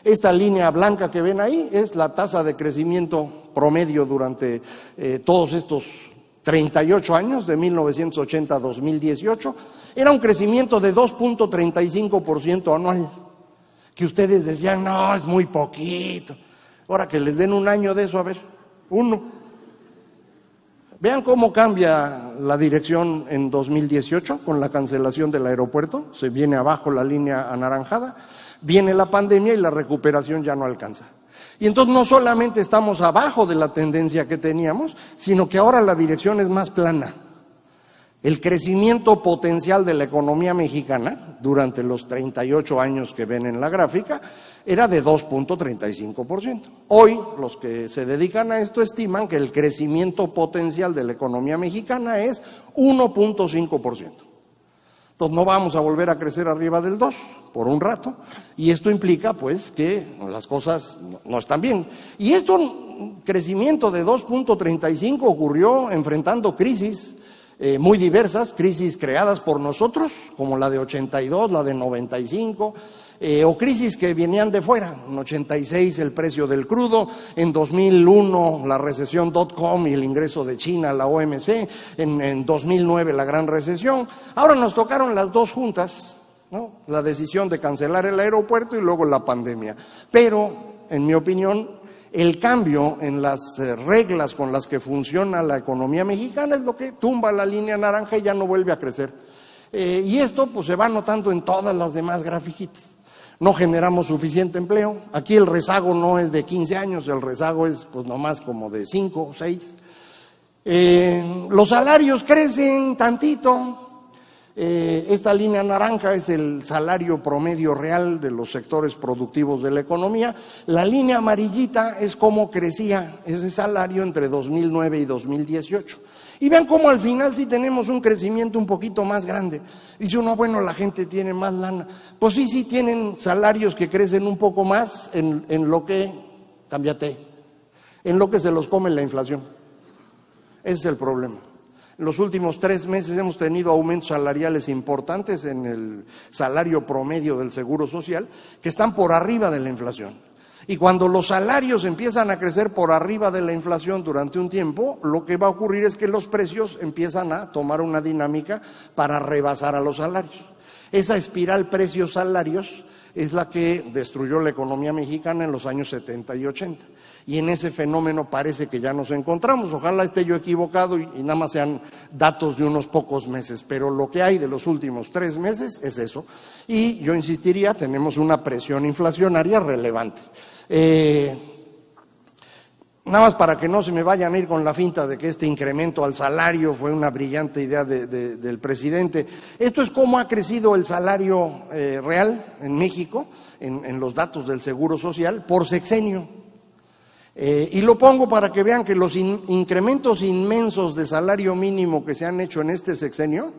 Esta línea blanca que ven ahí es la tasa de crecimiento promedio durante todos estos 38 años, de 1980 a 2018. Era un crecimiento de 2.35% anual, que ustedes decían, no, es muy poquito. Ahora que les den un año de eso, a ver, uno. Vean cómo cambia la dirección en 2018 con la cancelación del aeropuerto, se viene abajo la línea anaranjada, viene la pandemia y la recuperación ya no alcanza. Y entonces no solamente estamos abajo de la tendencia que teníamos, sino que ahora la dirección es más plana. El crecimiento potencial de la economía mexicana durante los 38 años que ven en la gráfica era de 2.35%. Hoy los que se dedican a esto estiman que el crecimiento potencial de la economía mexicana es 1.5%. Entonces no vamos a volver a crecer arriba del 2 por un rato, y esto implica pues que las cosas no están bien. Y crecimiento de 2.35 ocurrió enfrentando crisis muy diversas, crisis creadas por nosotros, como la de 82, la de 95, o crisis que venían de fuera. En 86 el precio del crudo, en 2001 la recesión .com y el ingreso de China a la OMC, en 2009 la gran recesión. Ahora nos tocaron las dos juntas, ¿no? La decisión de cancelar el aeropuerto y luego la pandemia. Pero, en mi opinión, el cambio en las reglas con las que funciona la economía mexicana es lo que tumba la línea naranja y ya no vuelve a crecer. Y esto pues se va notando en todas las demás grafiquitas. No generamos suficiente empleo. Aquí el rezago no es de 15 años, el rezago es pues nomás como de 5 o 6. Los salarios crecen tantito. Esta línea naranja es el salario promedio real de los sectores productivos de la economía. La línea amarillita es cómo crecía ese salario entre 2009 y 2018. Y vean cómo al final sí tenemos un crecimiento un poquito más grande. Dice uno, bueno, la gente tiene más lana. Pues sí tienen salarios que crecen un poco más en lo que, cámbiate, en lo que se los come la inflación. Ese es el problema. En los últimos 3 meses hemos tenido aumentos salariales importantes en el salario promedio del Seguro Social, que están por arriba de la inflación. Y cuando los salarios empiezan a crecer por arriba de la inflación durante un tiempo, lo que va a ocurrir es que los precios empiezan a tomar una dinámica para rebasar a los salarios. Esa espiral precios-salarios es la que destruyó la economía mexicana en los años 70 y 80. Y en ese fenómeno parece que ya nos encontramos. Ojalá esté yo equivocado y nada más sean datos de unos pocos meses, pero lo que hay de los últimos 3 meses es eso. Y yo insistiría, tenemos una presión inflacionaria relevante. Nada más para que no se me vayan a ir con la finta de que este incremento al salario fue una brillante idea del presidente. Esto es cómo ha crecido el salario real en México, en los datos del Seguro Social, por sexenio. Y lo pongo para que vean que los incrementos inmensos de salario mínimo que se han hecho en este sexenio,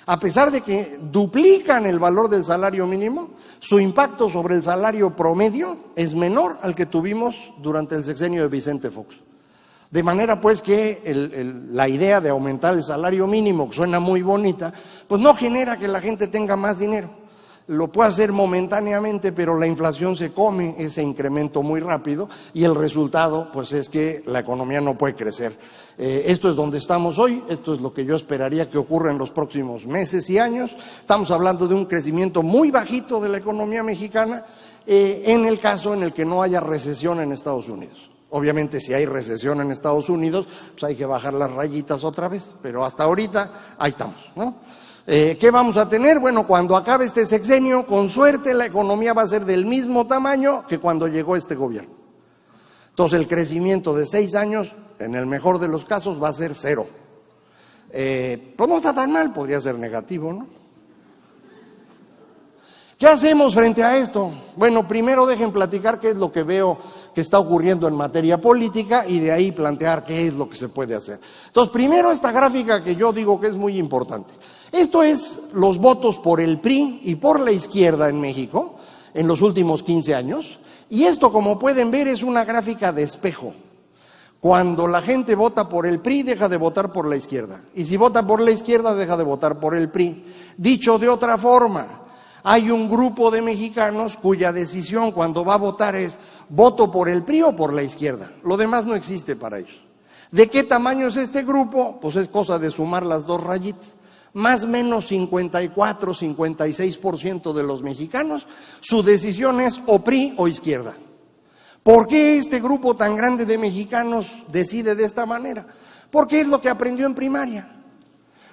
a pesar de que duplican el valor del salario mínimo, su impacto sobre el salario promedio es menor al que tuvimos durante el sexenio de Vicente Fox. De manera pues que la idea de aumentar el salario mínimo, que suena muy bonita, pues no genera que la gente tenga más dinero. Lo puede hacer momentáneamente, pero la inflación se come ese incremento muy rápido y el resultado pues es que la economía no puede crecer. Esto es donde estamos hoy, esto es lo que yo esperaría que ocurra en los próximos meses y años. Estamos hablando de un crecimiento muy bajito de la economía mexicana en el caso en el que no haya recesión en Estados Unidos. Obviamente si hay recesión en Estados Unidos, pues hay que bajar las rayitas otra vez, pero hasta ahorita ahí estamos, ¿no? ¿Qué vamos a tener? Bueno, cuando acabe este sexenio, con suerte la economía va a ser del mismo tamaño que cuando llegó este gobierno. Entonces el crecimiento de 6 años, en el mejor de los casos, va a ser 0. Pues no está tan mal, podría ser negativo, ¿no? ¿Qué hacemos frente a esto? Bueno, primero dejen platicar qué es lo que veo que está ocurriendo en materia política y de ahí plantear qué es lo que se puede hacer. Entonces, primero esta gráfica que yo digo que es muy importante. Esto es los votos por el PRI y por la izquierda en México en los últimos 15 años Y esto, como pueden ver, es una gráfica de espejo. Cuando la gente vota por el PRI, deja de votar por la izquierda. Y si vota por la izquierda, deja de votar por el PRI. Dicho de otra forma, hay un grupo de mexicanos cuya decisión cuando va a votar es voto por el PRI o por la izquierda. Lo demás no existe para ellos. ¿De qué tamaño es este grupo? Pues es cosa de sumar las dos rayitas. Más o menos 54, 56% de los mexicanos, su decisión es o PRI o izquierda. ¿Por qué este grupo tan grande de mexicanos decide de esta manera? Porque es lo que aprendió en primaria.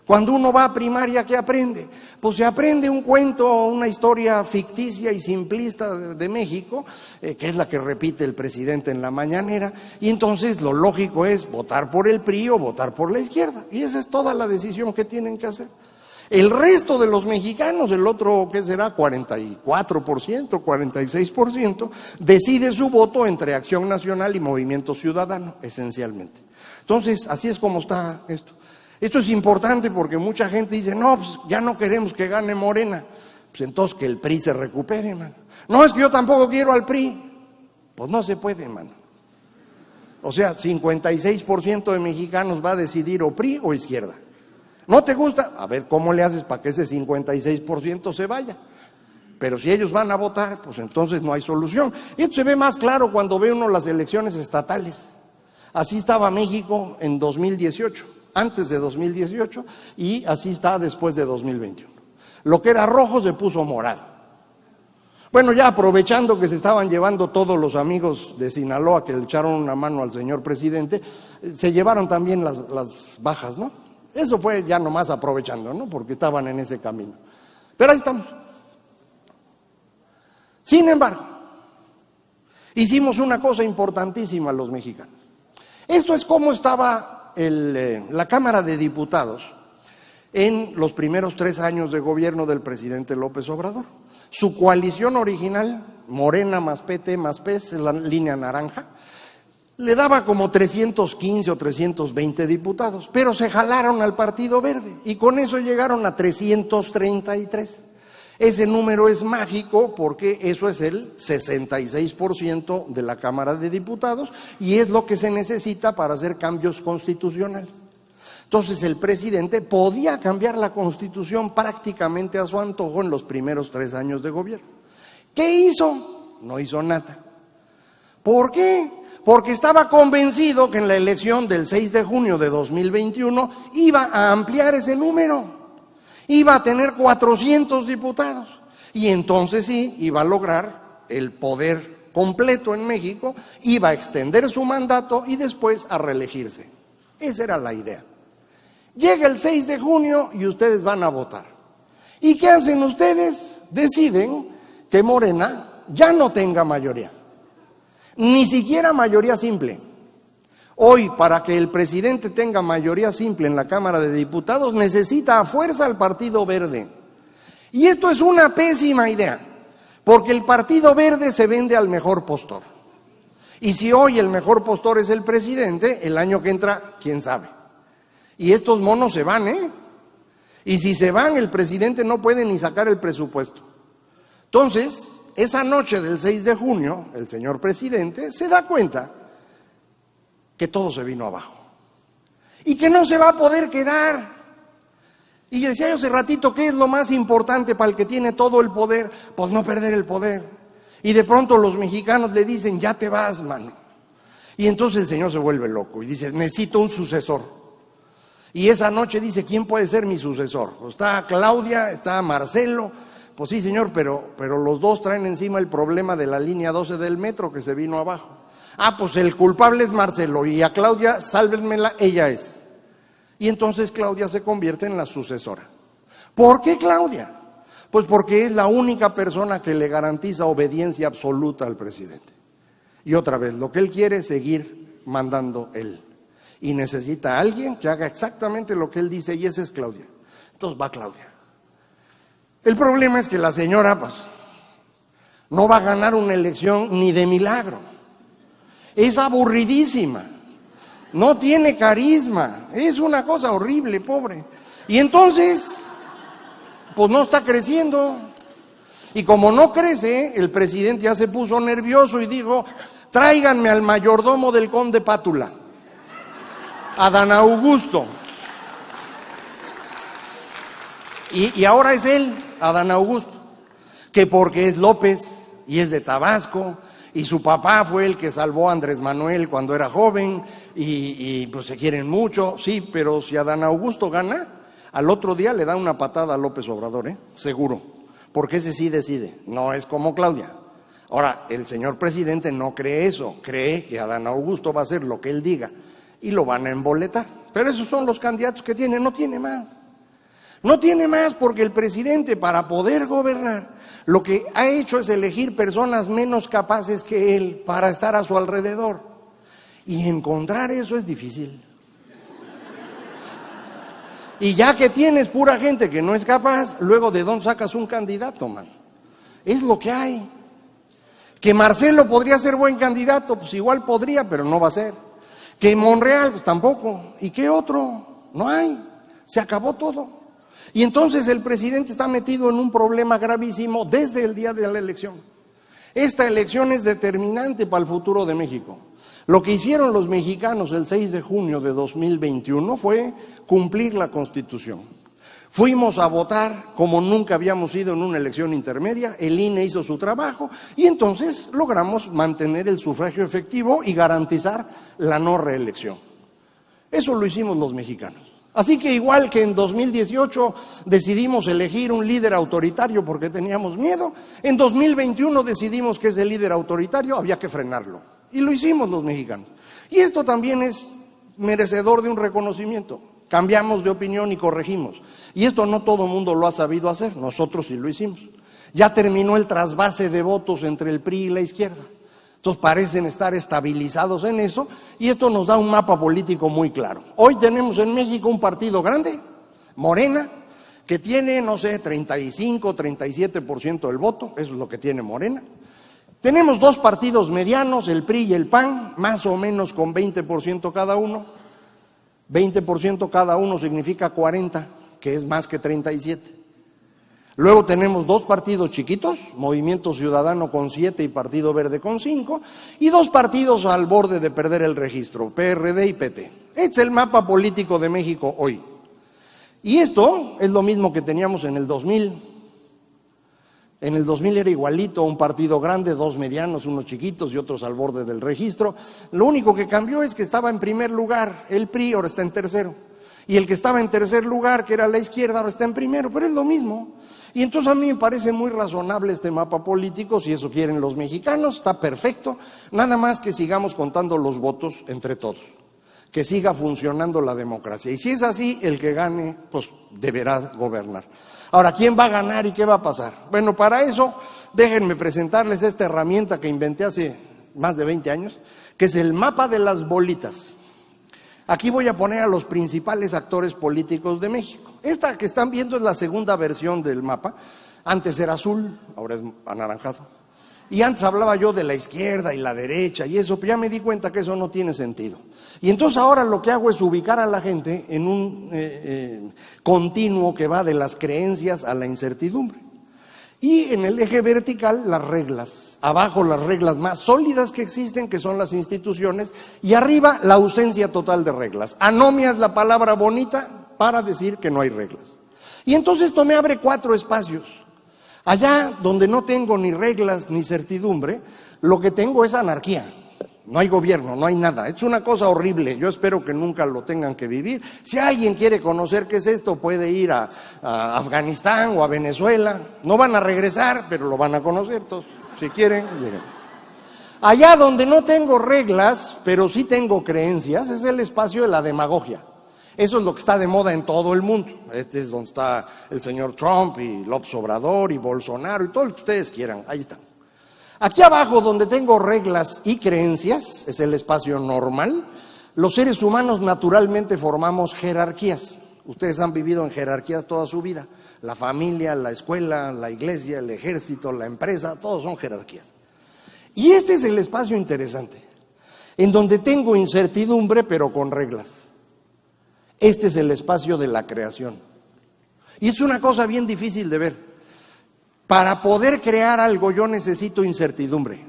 Cuando uno va a primaria, ¿qué aprende? Pues se aprende un cuento, una historia ficticia y simplista de México, que es la que repite el presidente en la mañanera, y entonces lo lógico es votar por el PRI o votar por la izquierda, y esa es toda la decisión que tienen que hacer. El resto de los mexicanos, el otro, ¿qué será? 44%, 46%, decide su voto entre Acción Nacional y Movimiento Ciudadano, esencialmente. Entonces, así es como está esto. Esto es importante porque mucha gente dice, no, pues ya no queremos que gane Morena. Pues entonces que el PRI se recupere, mano. No, es que yo tampoco quiero al PRI. Pues no se puede, mano. O sea, 56% de mexicanos va a decidir o PRI o izquierda. ¿No te gusta? A ver, ¿cómo le haces para que ese 56% se vaya? Pero si ellos van a votar, pues entonces no hay solución. Y esto se ve más claro cuando ve uno las elecciones estatales. Así estaba México en 2018, antes de 2018, y así está después de 2021. Lo que era rojo se puso morado. Bueno, ya aprovechando que se estaban llevando todos los amigos de Sinaloa que le echaron una mano al señor presidente, se llevaron también las bajas, ¿no? Eso fue ya nomás aprovechando, ¿no? Porque estaban en ese camino. Pero ahí estamos. Sin embargo, hicimos una cosa importantísima los mexicanos. Esto es cómo estaba la Cámara de Diputados en los primeros 3 años de gobierno del presidente López Obrador. Su coalición original, Morena más PT más PES, la línea naranja, le daba como 315 o 320 diputados, pero se jalaron al Partido Verde y con eso llegaron a 333. Ese número es mágico porque eso es el 66% de la Cámara de Diputados y es lo que se necesita para hacer cambios constitucionales. Entonces el presidente podía cambiar la Constitución prácticamente a su antojo en los primeros 3 años de gobierno. ¿Qué hizo? No hizo nada. ¿Por qué? Porque estaba convencido que en la elección del 6 de junio de 2021 iba a ampliar ese número, iba a tener 400 diputados y entonces sí iba a lograr el poder completo en México, iba a extender su mandato y después a reelegirse. Esa era la idea. Llega el 6 de junio y ustedes van a votar. ¿Y qué hacen ustedes? Deciden que Morena ya no tenga mayoría. Ni siquiera mayoría simple. Hoy, para que el presidente tenga mayoría simple en la Cámara de Diputados, necesita a fuerza al Partido Verde. Y esto es una pésima idea, porque el Partido Verde se vende al mejor postor. Y si hoy el mejor postor es el presidente, el año que entra, quién sabe. Y estos monos se van, ¿eh? Y si se van, el presidente no puede ni sacar el presupuesto. Entonces, esa noche del 6 de junio, el señor presidente se da cuenta que todo se vino abajo y que no se va a poder quedar. Y yo decía hace ratito, ¿qué es lo más importante para el que tiene todo el poder? Pues no perder el poder. Y de pronto los mexicanos le dicen, ya te vas, mano. Y entonces el señor se vuelve loco y dice, necesito un sucesor. Y esa noche dice, ¿quién puede ser mi sucesor? Pues está Claudia, está Marcelo. Pues sí, señor, pero los dos traen encima el problema de la línea 12 del metro que se vino abajo. Ah, pues el culpable es Marcelo y a Claudia, sálvenmela, ella es. Y entonces Claudia se convierte en la sucesora. ¿Por qué Claudia? Pues porque es la única persona que le garantiza obediencia absoluta al presidente. Y otra vez, lo que él quiere es seguir mandando él. Y necesita a alguien que haga exactamente lo que él dice y esa es Claudia. Entonces va Claudia. El problema es que la señora, pues, no va a ganar una elección ni de milagro. Es aburridísima, no tiene carisma, es una cosa horrible, pobre. Y entonces, pues no está creciendo. Y como no crece, el presidente ya se puso nervioso y dijo, tráiganme al mayordomo del conde Pátula, Adán Augusto. Y ahora es él, Adán Augusto, que porque es López y es de Tabasco, y su papá fue el que salvó a Andrés Manuel cuando era joven, y pues se quieren mucho, sí, pero si Adán Augusto gana, al otro día le da una patada a López Obrador, seguro, porque ese sí decide, no es como Claudia. Ahora, el señor presidente no cree eso, cree que Adán Augusto va a hacer lo que él diga, y lo van a emboletar. Pero esos son los candidatos que tiene, no tiene más. No tiene más porque el presidente, para poder gobernar, lo que ha hecho es elegir personas menos capaces que él para estar a su alrededor. Y encontrar eso es difícil. Y ya que tienes pura gente que no es capaz, luego ¿de dónde sacas un candidato, man? Es lo que hay. Que Marcelo podría ser buen candidato, pues igual podría, pero no va a ser. Que Monreal, pues tampoco. ¿Y qué otro? No hay. Se acabó todo. Y entonces el presidente está metido en un problema gravísimo desde el día de la elección. Esta elección es determinante para el futuro de México. Lo que hicieron los mexicanos el 6 de junio de 2021 fue cumplir la Constitución. Fuimos a votar como nunca habíamos ido en una elección intermedia, el INE hizo su trabajo y entonces logramos mantener el sufragio efectivo y garantizar la no reelección. Eso lo hicimos los mexicanos. Así que igual que en 2018 decidimos elegir un líder autoritario porque teníamos miedo, en 2021 decidimos que ese líder autoritario había que frenarlo. Y lo hicimos los mexicanos. Y esto también es merecedor de un reconocimiento. Cambiamos de opinión y corregimos. Y esto no todo el mundo lo ha sabido hacer, nosotros sí lo hicimos. Ya terminó el trasvase de votos entre el PRI y la izquierda. Entonces parecen estar estabilizados en eso y esto nos da un mapa político muy claro. Hoy tenemos en México un partido grande, Morena, que tiene, no sé, 35, 37% del voto, eso es lo que tiene Morena. Tenemos dos partidos medianos, el PRI y el PAN, más o menos con 20% cada uno. 20% cada uno significa 40, que es más que 37. Luego tenemos dos partidos chiquitos, Movimiento Ciudadano con 7 y Partido Verde con 5, y dos partidos al borde de perder el registro, PRD y PT. Este es el mapa político de México hoy. Y esto es lo mismo que teníamos en el 2000. En el 2000 era igualito, un partido grande, dos medianos, unos chiquitos y otros al borde del registro. Lo único que cambió es que estaba en primer lugar el PRI, ahora está en tercero. Y el que estaba en tercer lugar, que era la izquierda, ahora está en primero, pero es lo mismo. Y entonces a mí me parece muy razonable este mapa político, si eso quieren los mexicanos, está perfecto, nada más que sigamos contando los votos entre todos, que siga funcionando la democracia. Y si es así, el que gane, pues deberá gobernar. Ahora, ¿quién va a ganar y qué va a pasar? Bueno, para eso, déjenme presentarles esta herramienta que inventé hace más de 20 años, que es el mapa de las bolitas. Aquí voy a poner a los principales actores políticos de México. Esta que están viendo es la segunda versión del mapa. Antes era azul, ahora es anaranjado. Y antes hablaba yo de la izquierda y la derecha y eso, pero ya me di cuenta que eso no tiene sentido. Y entonces ahora lo que hago es ubicar a la gente en un continuo que va de las creencias a la incertidumbre. Y en el eje vertical las reglas, abajo las reglas más sólidas que existen, que son las instituciones, y arriba la ausencia total de reglas. Anomia es la palabra bonita para decir que no hay reglas. Y entonces esto me abre 4 espacios. Allá donde no tengo ni reglas ni certidumbre, lo que tengo es anarquía. No hay gobierno, no hay nada. Es una cosa horrible. Yo espero que nunca lo tengan que vivir. Si alguien quiere conocer qué es esto, puede ir a Afganistán o a Venezuela. No van a regresar, pero lo van a conocer. Entonces, si quieren, lleguen. Allá donde no tengo reglas, pero sí tengo creencias, es el espacio de la demagogia. Eso es lo que está de moda en todo el mundo. Este es donde está el señor Trump y López Obrador y Bolsonaro y todo lo que ustedes quieran. Ahí están. Aquí abajo, donde tengo reglas y creencias, es el espacio normal. Los seres humanos naturalmente formamos jerarquías. Ustedes han vivido en jerarquías toda su vida. La familia, la escuela, la iglesia, el ejército, la empresa, todos son jerarquías. Y este es el espacio interesante, en donde tengo incertidumbre pero con reglas. Este es el espacio de la creación. Y es una cosa bien difícil de ver. Para poder crear algo yo necesito incertidumbre.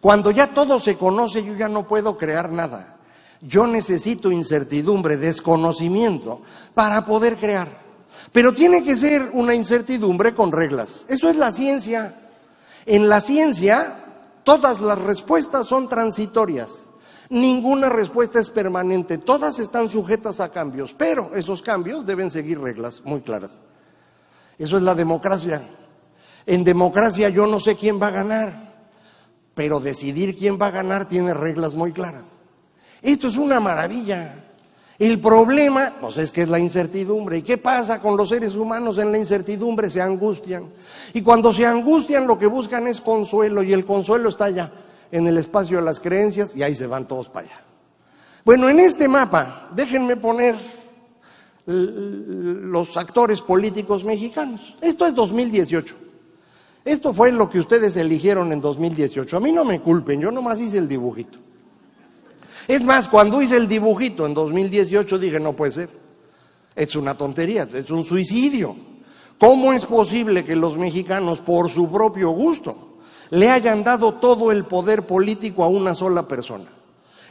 Cuando ya todo se conoce, yo ya no puedo crear nada. Yo necesito incertidumbre, desconocimiento, para poder crear. Pero tiene que ser una incertidumbre con reglas. Eso es la ciencia. En la ciencia, todas las respuestas son transitorias. Ninguna respuesta es permanente. Todas están sujetas a cambios, pero esos cambios deben seguir reglas muy claras. Eso es la democracia. En democracia yo no sé quién va a ganar, pero decidir quién va a ganar tiene reglas muy claras. Esto es una maravilla. El problema, pues es que es la incertidumbre. ¿Y qué pasa con los seres humanos en la incertidumbre? Se angustian. Y cuando se angustian lo que buscan es consuelo, y el consuelo está allá, en el espacio de las creencias, y ahí se van todos para allá. Bueno, en este mapa, déjenme poner los actores políticos mexicanos. Esto es 2018. Esto fue lo que ustedes eligieron en 2018. A mí no me culpen, yo nomás hice el dibujito. Es más, cuando hice el dibujito en 2018 dije, no puede ser, es una tontería, es un suicidio. ¿Cómo es posible que los mexicanos, por su propio gusto, le hayan dado todo el poder político a una sola persona?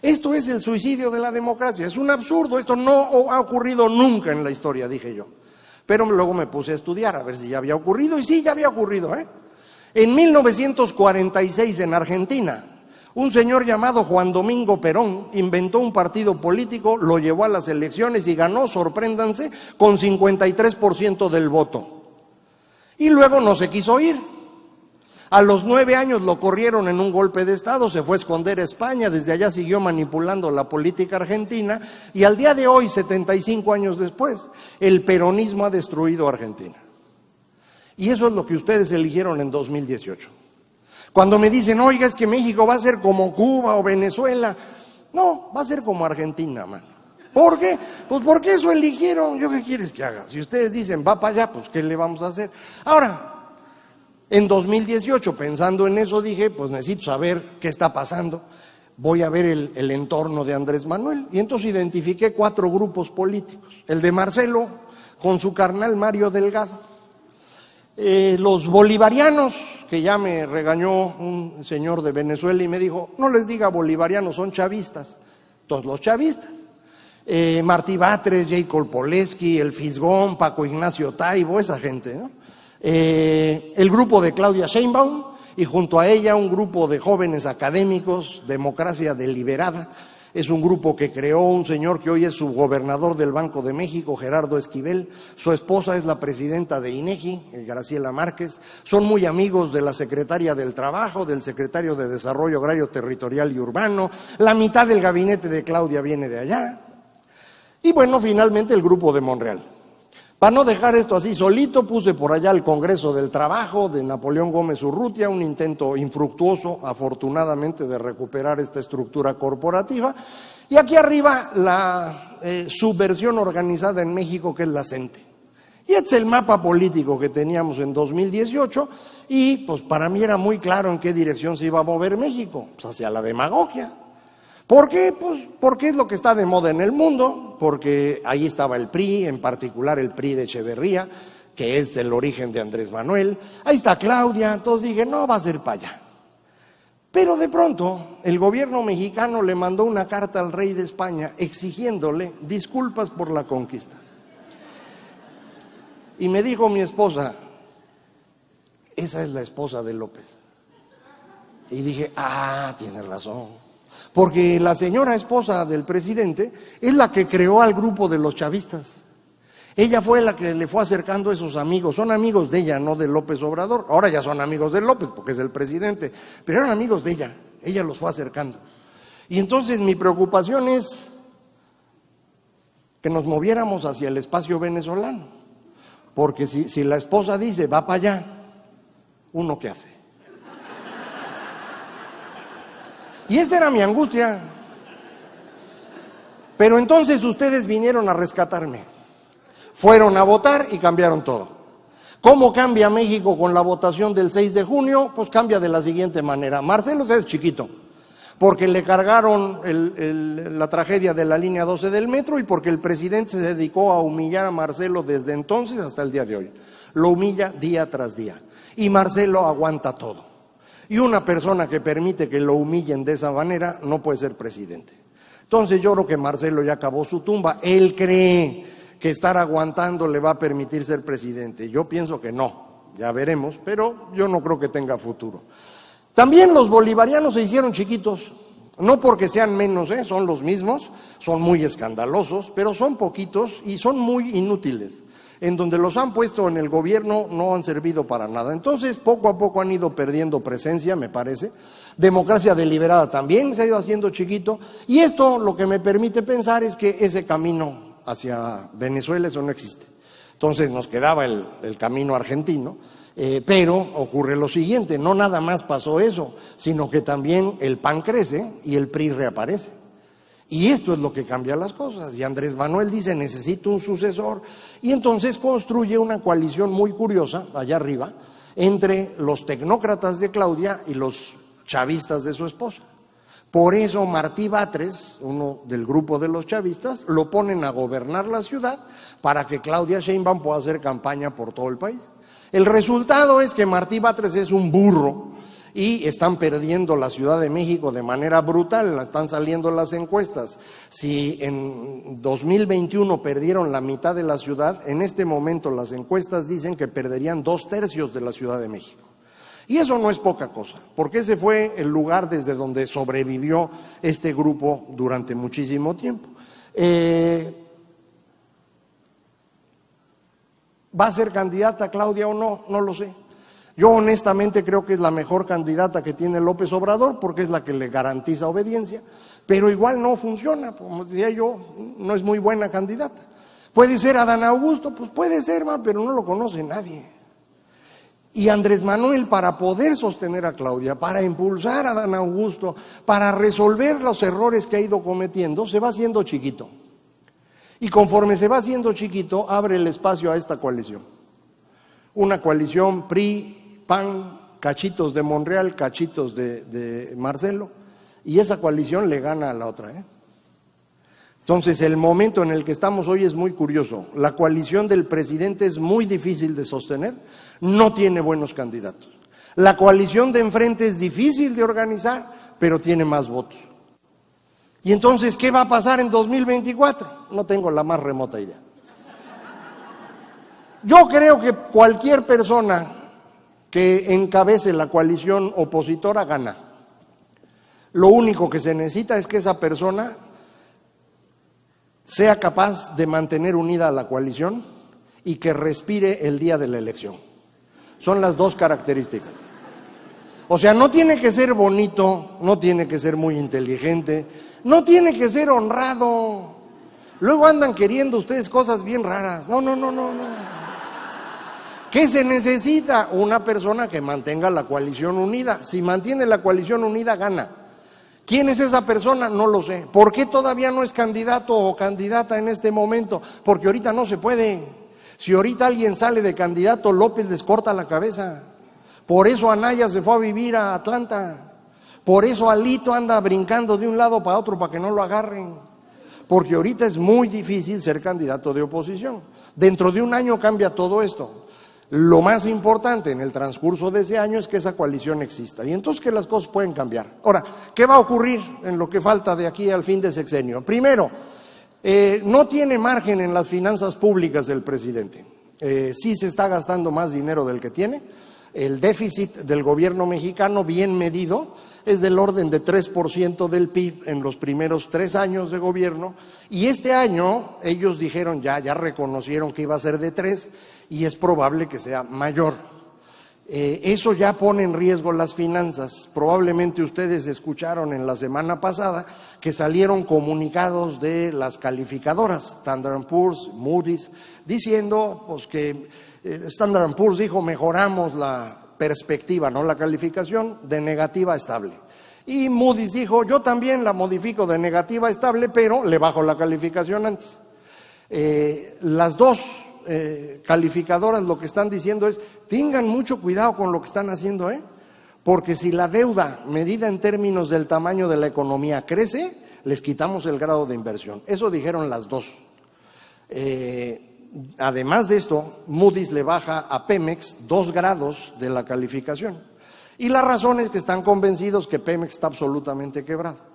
Esto es el suicidio de la democracia, es un absurdo, esto no ha ocurrido nunca en la historia, dije yo. Pero luego me puse a estudiar a ver si ya había ocurrido, y sí, ya había ocurrido, En 1946 en Argentina, un señor llamado Juan Domingo Perón inventó un partido político, lo llevó a las elecciones y ganó, sorpréndanse, con 53% del voto. Y luego no se quiso ir. A los 9 años lo corrieron en un golpe de Estado, se fue a esconder a España, desde allá siguió manipulando la política argentina, y al día de hoy, 75 años después, el peronismo ha destruido a Argentina. Y eso es lo que ustedes eligieron en 2018. Cuando me dicen, oiga, es que México va a ser como Cuba o Venezuela, no, va a ser como Argentina, mano. ¿Por qué? Pues porque eso eligieron. ¿Yo qué quieres que haga? Si ustedes dicen, va para allá, pues ¿qué le vamos a hacer? Ahora, en 2018, pensando en eso, dije, pues necesito saber qué está pasando. Voy a ver el entorno de Andrés Manuel. Y entonces identifiqué 4 grupos políticos. El de Marcelo, con su carnal Mario Delgado. Los bolivarianos, que ya me regañó un señor de Venezuela y me dijo, no les diga bolivarianos, son chavistas. Entonces los chavistas. Martí Batres, Jacob Poleski, El Fisgón, Paco Ignacio Taibo, esa gente, ¿no? El grupo de Claudia Sheinbaum y junto a ella un grupo de jóvenes académicos, Democracia Deliberada. Es un grupo que creó un señor que hoy es subgobernador del Banco de México, Gerardo Esquivel. Su esposa es la presidenta de INEGI, Graciela Márquez. Son muy amigos de la secretaria del Trabajo, del secretario de Desarrollo Agrario, Territorial y Urbano. La mitad del gabinete de Claudia viene de allá. Y bueno, finalmente el grupo de Monreal. Para no dejar esto así solito, puse por allá el Congreso del Trabajo de Napoleón Gómez Urrutia, un intento infructuoso, afortunadamente, de recuperar esta estructura corporativa. Y aquí arriba la subversión organizada en México, que es la CENTE. Y este es el mapa político que teníamos en 2018, y pues para mí era muy claro en qué dirección se iba a mover México, pues hacia la demagogia. ¿Por qué? Pues porque es lo que está de moda en el mundo, porque ahí estaba el PRI, en particular el PRI de Echeverría, que es del origen de Andrés Manuel. Ahí está Claudia, entonces dije, no, va a ser para allá. Pero de pronto el gobierno mexicano le mandó una carta al rey de España exigiéndole disculpas por la conquista. Y me dijo mi esposa, esa es la esposa de López. Y dije, tiene razón. Porque la señora esposa del presidente es la que creó al grupo de los chavistas. Ella fue la que le fue acercando a esos amigos. Son amigos de ella, no de López Obrador. Ahora ya son amigos de López porque es el presidente. Pero eran amigos de ella. Ella los fue acercando. Y entonces mi preocupación es que nos moviéramos hacia el espacio venezolano. Porque si la esposa dice, va para allá, ¿uno qué hace? Y esta era mi angustia. Pero entonces ustedes vinieron a rescatarme. Fueron a votar y cambiaron todo. ¿Cómo cambia México con la votación del 6 de junio? Pues cambia de la siguiente manera. Marcelo es chiquito, porque le cargaron la tragedia de la línea 12 del metro y porque el presidente se dedicó a humillar a Marcelo desde entonces hasta el día de hoy. Lo humilla día tras día. y Marcelo aguanta todo. Y una persona que permite que lo humillen de esa manera no puede ser presidente. Entonces yo creo que Marcelo ya acabó su tumba. Él cree que estar aguantando le va a permitir ser presidente. Yo pienso que no, ya veremos, pero yo no creo que tenga futuro. También los bolivarianos se hicieron chiquitos, no porque sean menos, son los mismos, son muy escandalosos, pero son poquitos y son muy inútiles. En donde los han puesto en el gobierno no han servido para nada. Entonces, poco a poco han ido perdiendo presencia, me parece. Democracia deliberada también se ha ido haciendo chiquito. Y esto lo que me permite pensar es que ese camino hacia Venezuela, eso no existe. Entonces nos quedaba el camino argentino, pero ocurre lo siguiente, no nada más pasó eso, sino que también el PAN crece y el PRI reaparece. Y esto es lo que cambia las cosas. Y Andrés Manuel dice, necesito un sucesor. Y entonces construye una coalición muy curiosa, allá arriba, entre los tecnócratas de Claudia y los chavistas de su esposa. Por eso Martí Batres, uno del grupo de los chavistas, lo ponen a gobernar la ciudad para que Claudia Sheinbaum pueda hacer campaña por todo el país. El resultado es que Martí Batres es un burro y están perdiendo la Ciudad de México de manera brutal, están saliendo las encuestas. Si en 2021 perdieron la mitad de la ciudad, en este momento las encuestas dicen que perderían 2/3 de la Ciudad de México. Y eso no es poca cosa, porque ese fue el lugar desde donde sobrevivió este grupo durante muchísimo tiempo. ¿Va a ser candidata Claudia o no? No lo sé. Yo honestamente creo que es la mejor candidata que tiene López Obrador porque es la que le garantiza obediencia, pero igual no funciona, como decía yo, no es muy buena candidata. ¿Puede ser Adán Augusto? Pues puede ser, pero no lo conoce nadie. Y Andrés Manuel, para poder sostener a Claudia, para impulsar a Adán Augusto, para resolver los errores que ha ido cometiendo, se va haciendo chiquito. Y conforme se va haciendo chiquito, abre el espacio a esta coalición. Una coalición PRI, PAN, cachitos de Monreal, cachitos de Marcelo, y esa coalición le gana a la otra. Entonces, el momento en el que estamos hoy es muy curioso. La coalición del presidente es muy difícil de sostener, no tiene buenos candidatos. La coalición de enfrente es difícil de organizar, pero tiene más votos. Y entonces, ¿qué va a pasar en 2024? No tengo la más remota idea. Yo creo que cualquier persona que encabece la coalición opositora gana. Lo único que se necesita es que esa persona sea capaz de mantener unida a la coalición y que respire el día de la elección. Son las dos características. O sea, no tiene que ser bonito, no tiene que ser muy inteligente, no tiene que ser honrado. Luego andan queriendo ustedes cosas bien raras. No. ¿Qué se necesita? Una persona que mantenga la coalición unida. Si mantiene la coalición unida, gana. ¿Quién es esa persona? No lo sé. ¿Por qué todavía no es candidato o candidata en este momento? Porque ahorita no se puede. Si ahorita alguien sale de candidato, López les corta la cabeza. Por eso Anaya se fue a vivir a Atlanta. Por eso Alito anda brincando de un lado para otro para que no lo agarren. Porque ahorita es muy difícil ser candidato de oposición. Dentro de un año cambia todo esto. Lo más importante en el transcurso de ese año es que esa coalición exista y entonces que las cosas pueden cambiar. Ahora, ¿qué va a ocurrir en lo que falta de aquí al fin de sexenio? Primero, no tiene margen en las finanzas públicas el presidente. Sí se está gastando más dinero del que tiene. El déficit del gobierno mexicano, bien medido, es del orden de 3% del PIB en los primeros 3 años de gobierno, y este año ellos dijeron ya reconocieron que iba a ser de 3, y es probable que sea mayor. Eso ya pone en riesgo las finanzas. Probablemente ustedes escucharon en la semana pasada que salieron comunicados de las calificadoras, Standard & Poor's, Moody's, diciendo pues que Standard & Poor's dijo mejoramos la perspectiva, no la calificación, de negativa a estable. Y Moody's dijo yo también la modifico de negativa a estable, pero le bajo la calificación antes. Las dos calificadoras lo que están diciendo es tengan mucho cuidado con lo que están haciendo, porque si la deuda medida en términos del tamaño de la economía crece, les quitamos el grado de inversión. Eso dijeron las dos. además de esto, Moody's le baja a Pemex 2 grados de la calificación. Y la razón es que están convencidos que Pemex está absolutamente quebrado.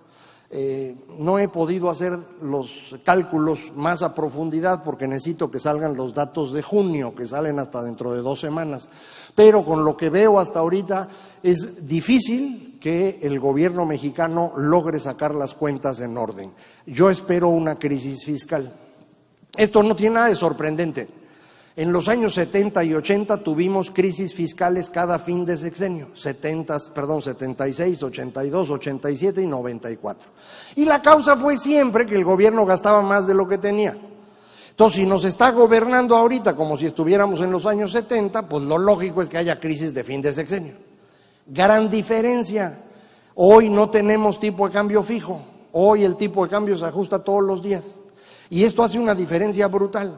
No he podido hacer los cálculos más a profundidad porque necesito que salgan los datos de junio, que salen hasta dentro de 2 semanas. Pero con lo que veo hasta ahorita es difícil que el gobierno mexicano logre sacar las cuentas en orden. Yo espero una crisis fiscal. Esto no tiene nada de sorprendente. En los años 70 y 80 tuvimos crisis fiscales cada fin de sexenio, 76, 82, 87 y 94. Y la causa fue siempre que el gobierno gastaba más de lo que tenía. Entonces, si nos está gobernando ahorita como si estuviéramos en los años 70, pues lo lógico es que haya crisis de fin de sexenio. Gran diferencia. Hoy no tenemos tipo de cambio fijo. Hoy el tipo de cambio se ajusta todos los días. Y esto hace una diferencia brutal.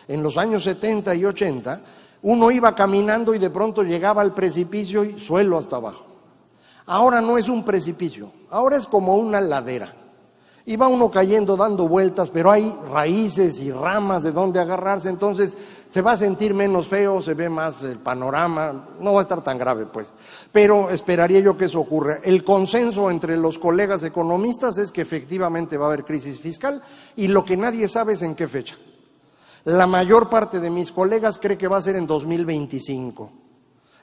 En los años 70 y 80, uno iba caminando y de pronto llegaba al precipicio y suelo hasta abajo. Ahora no es un precipicio, ahora es como una ladera. Y va uno cayendo, dando vueltas, pero hay raíces y ramas de donde agarrarse, entonces se va a sentir menos feo, se ve más el panorama, no va a estar tan grave pues. Pero esperaría yo que eso ocurra. El consenso entre los colegas economistas es que efectivamente va a haber crisis fiscal y lo que nadie sabe es en qué fecha. La mayor parte de mis colegas cree que va a ser en 2025,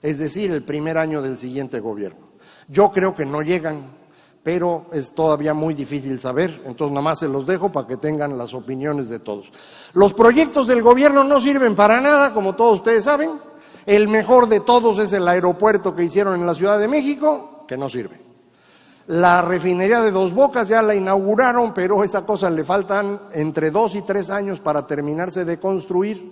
es decir, el primer año del siguiente gobierno. Yo creo que no llegan, pero es todavía muy difícil saber, entonces nada más se los dejo para que tengan las opiniones de todos. Los proyectos del gobierno no sirven para nada, como todos ustedes saben. El mejor de todos es el aeropuerto que hicieron en la Ciudad de México, que no sirve. La refinería de Dos Bocas ya la inauguraron, pero esa cosa le faltan entre 2 y 3 años para terminarse de construir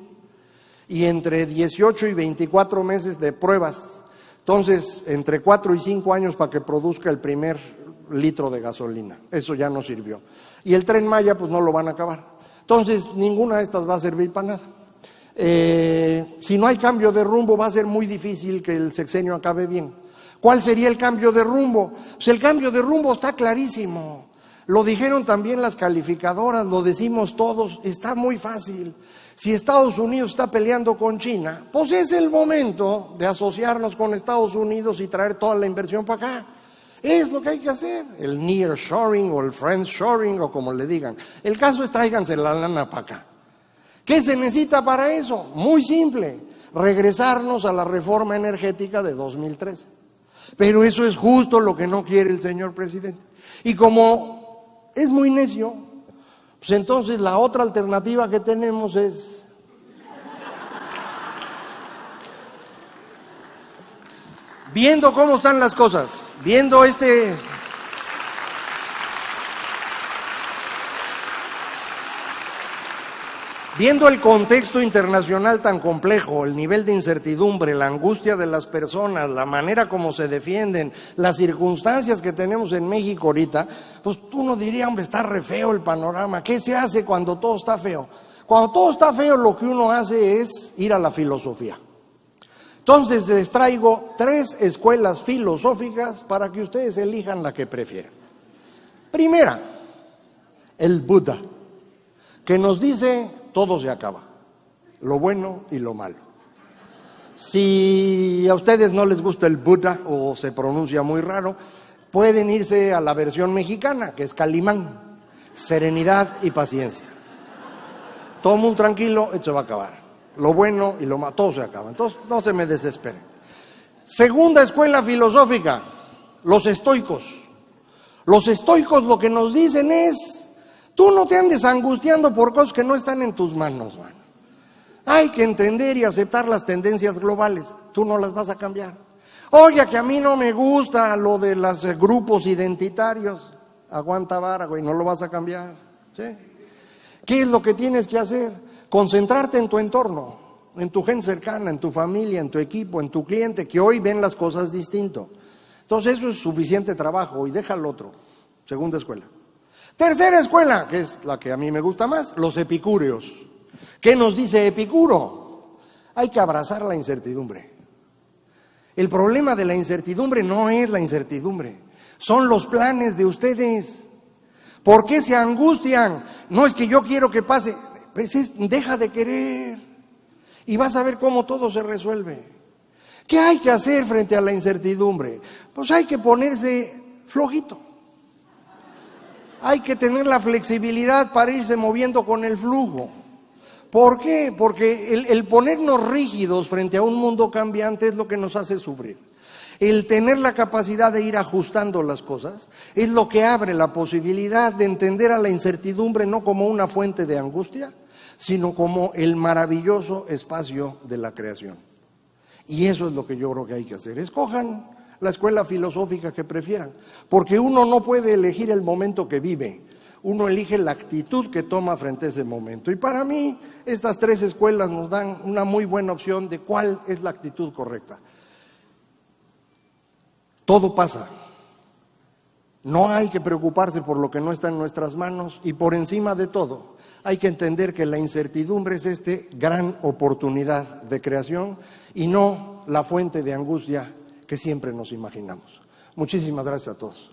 y entre 18 y 24 meses de pruebas. Entonces, entre 4 y 5 años para que produzca el primer litro de gasolina. Eso ya no sirvió. Y el Tren Maya, pues no lo van a acabar. Entonces, ninguna de estas va a servir para nada. Si no hay cambio de rumbo, va a ser muy difícil que el sexenio acabe bien. ¿Cuál sería el cambio de rumbo? Pues el cambio de rumbo está clarísimo. Lo dijeron también las calificadoras, lo decimos todos, está muy fácil. Si Estados Unidos está peleando con China, pues es el momento de asociarnos con Estados Unidos y traer toda la inversión para acá. Es lo que hay que hacer, el nearshoring o el friendshoring o como le digan. El caso es tráiganse la lana para acá. ¿Qué se necesita para eso? Muy simple, regresarnos a la reforma energética de 2013. Pero eso es justo lo que no quiere el señor presidente. Y como es muy necio, pues entonces la otra alternativa que tenemos es viendo cómo están las cosas, viendo viendo el contexto internacional tan complejo, el nivel de incertidumbre, la angustia de las personas, la manera como se defienden, las circunstancias que tenemos en México ahorita, pues uno diría, hombre, está re feo el panorama. ¿Qué se hace cuando todo está feo? Cuando todo está feo, lo que uno hace es ir a la filosofía. Entonces les traigo 3 escuelas filosóficas para que ustedes elijan la que prefieran. Primera, el Buda, que nos dice todo se acaba, lo bueno y lo malo. Si a ustedes no les gusta el Buda o se pronuncia muy raro, pueden irse a la versión mexicana, que es Calimán, serenidad y paciencia. Todo mundo tranquilo, esto se va a acabar. Lo bueno y lo malo, todo se acaba. Entonces, no se me desesperen. Segunda escuela filosófica, los estoicos. Los estoicos lo que nos dicen es: tú no te andes angustiando por cosas que no están en tus manos, man. Hay que entender y aceptar las tendencias globales. Tú no las vas a cambiar. Oye, que a mí no me gusta lo de los grupos identitarios. Aguanta vara, güey, no lo vas a cambiar. ¿Sí? ¿Qué es lo que tienes que hacer? Concentrarte en tu entorno, en tu gente cercana, en tu familia, en tu equipo, en tu cliente, que hoy ven las cosas distinto. Entonces eso es suficiente trabajo y deja el otro. Segunda escuela. Tercera escuela, que es la que a mí me gusta más, los epicúreos. ¿Qué nos dice Epicuro? Hay que abrazar la incertidumbre. El problema de la incertidumbre no es la incertidumbre, son los planes de ustedes. ¿Por qué se angustian? No es que yo quiero que pase. Pues deja de querer y vas a ver cómo todo se resuelve. ¿Qué hay que hacer frente a la incertidumbre? Pues hay que ponerse flojito. Hay que tener la flexibilidad para irse moviendo con el flujo. ¿Por qué? Porque el ponernos rígidos frente a un mundo cambiante es lo que nos hace sufrir. El tener la capacidad de ir ajustando las cosas es lo que abre la posibilidad de entender a la incertidumbre no como una fuente de angustia, sino como el maravilloso espacio de la creación. Y eso es lo que yo creo que hay que hacer. Escojan la escuela filosófica que prefieran, porque uno no puede elegir el momento que vive, uno elige la actitud que toma frente a ese momento. Y para mí, estas 3 escuelas nos dan una muy buena opción de cuál es la actitud correcta. Todo pasa. No hay que preocuparse por lo que no está en nuestras manos y por encima de todo, hay que entender que la incertidumbre es gran oportunidad de creación y no la fuente de angustia que siempre nos imaginamos. Muchísimas gracias a todos.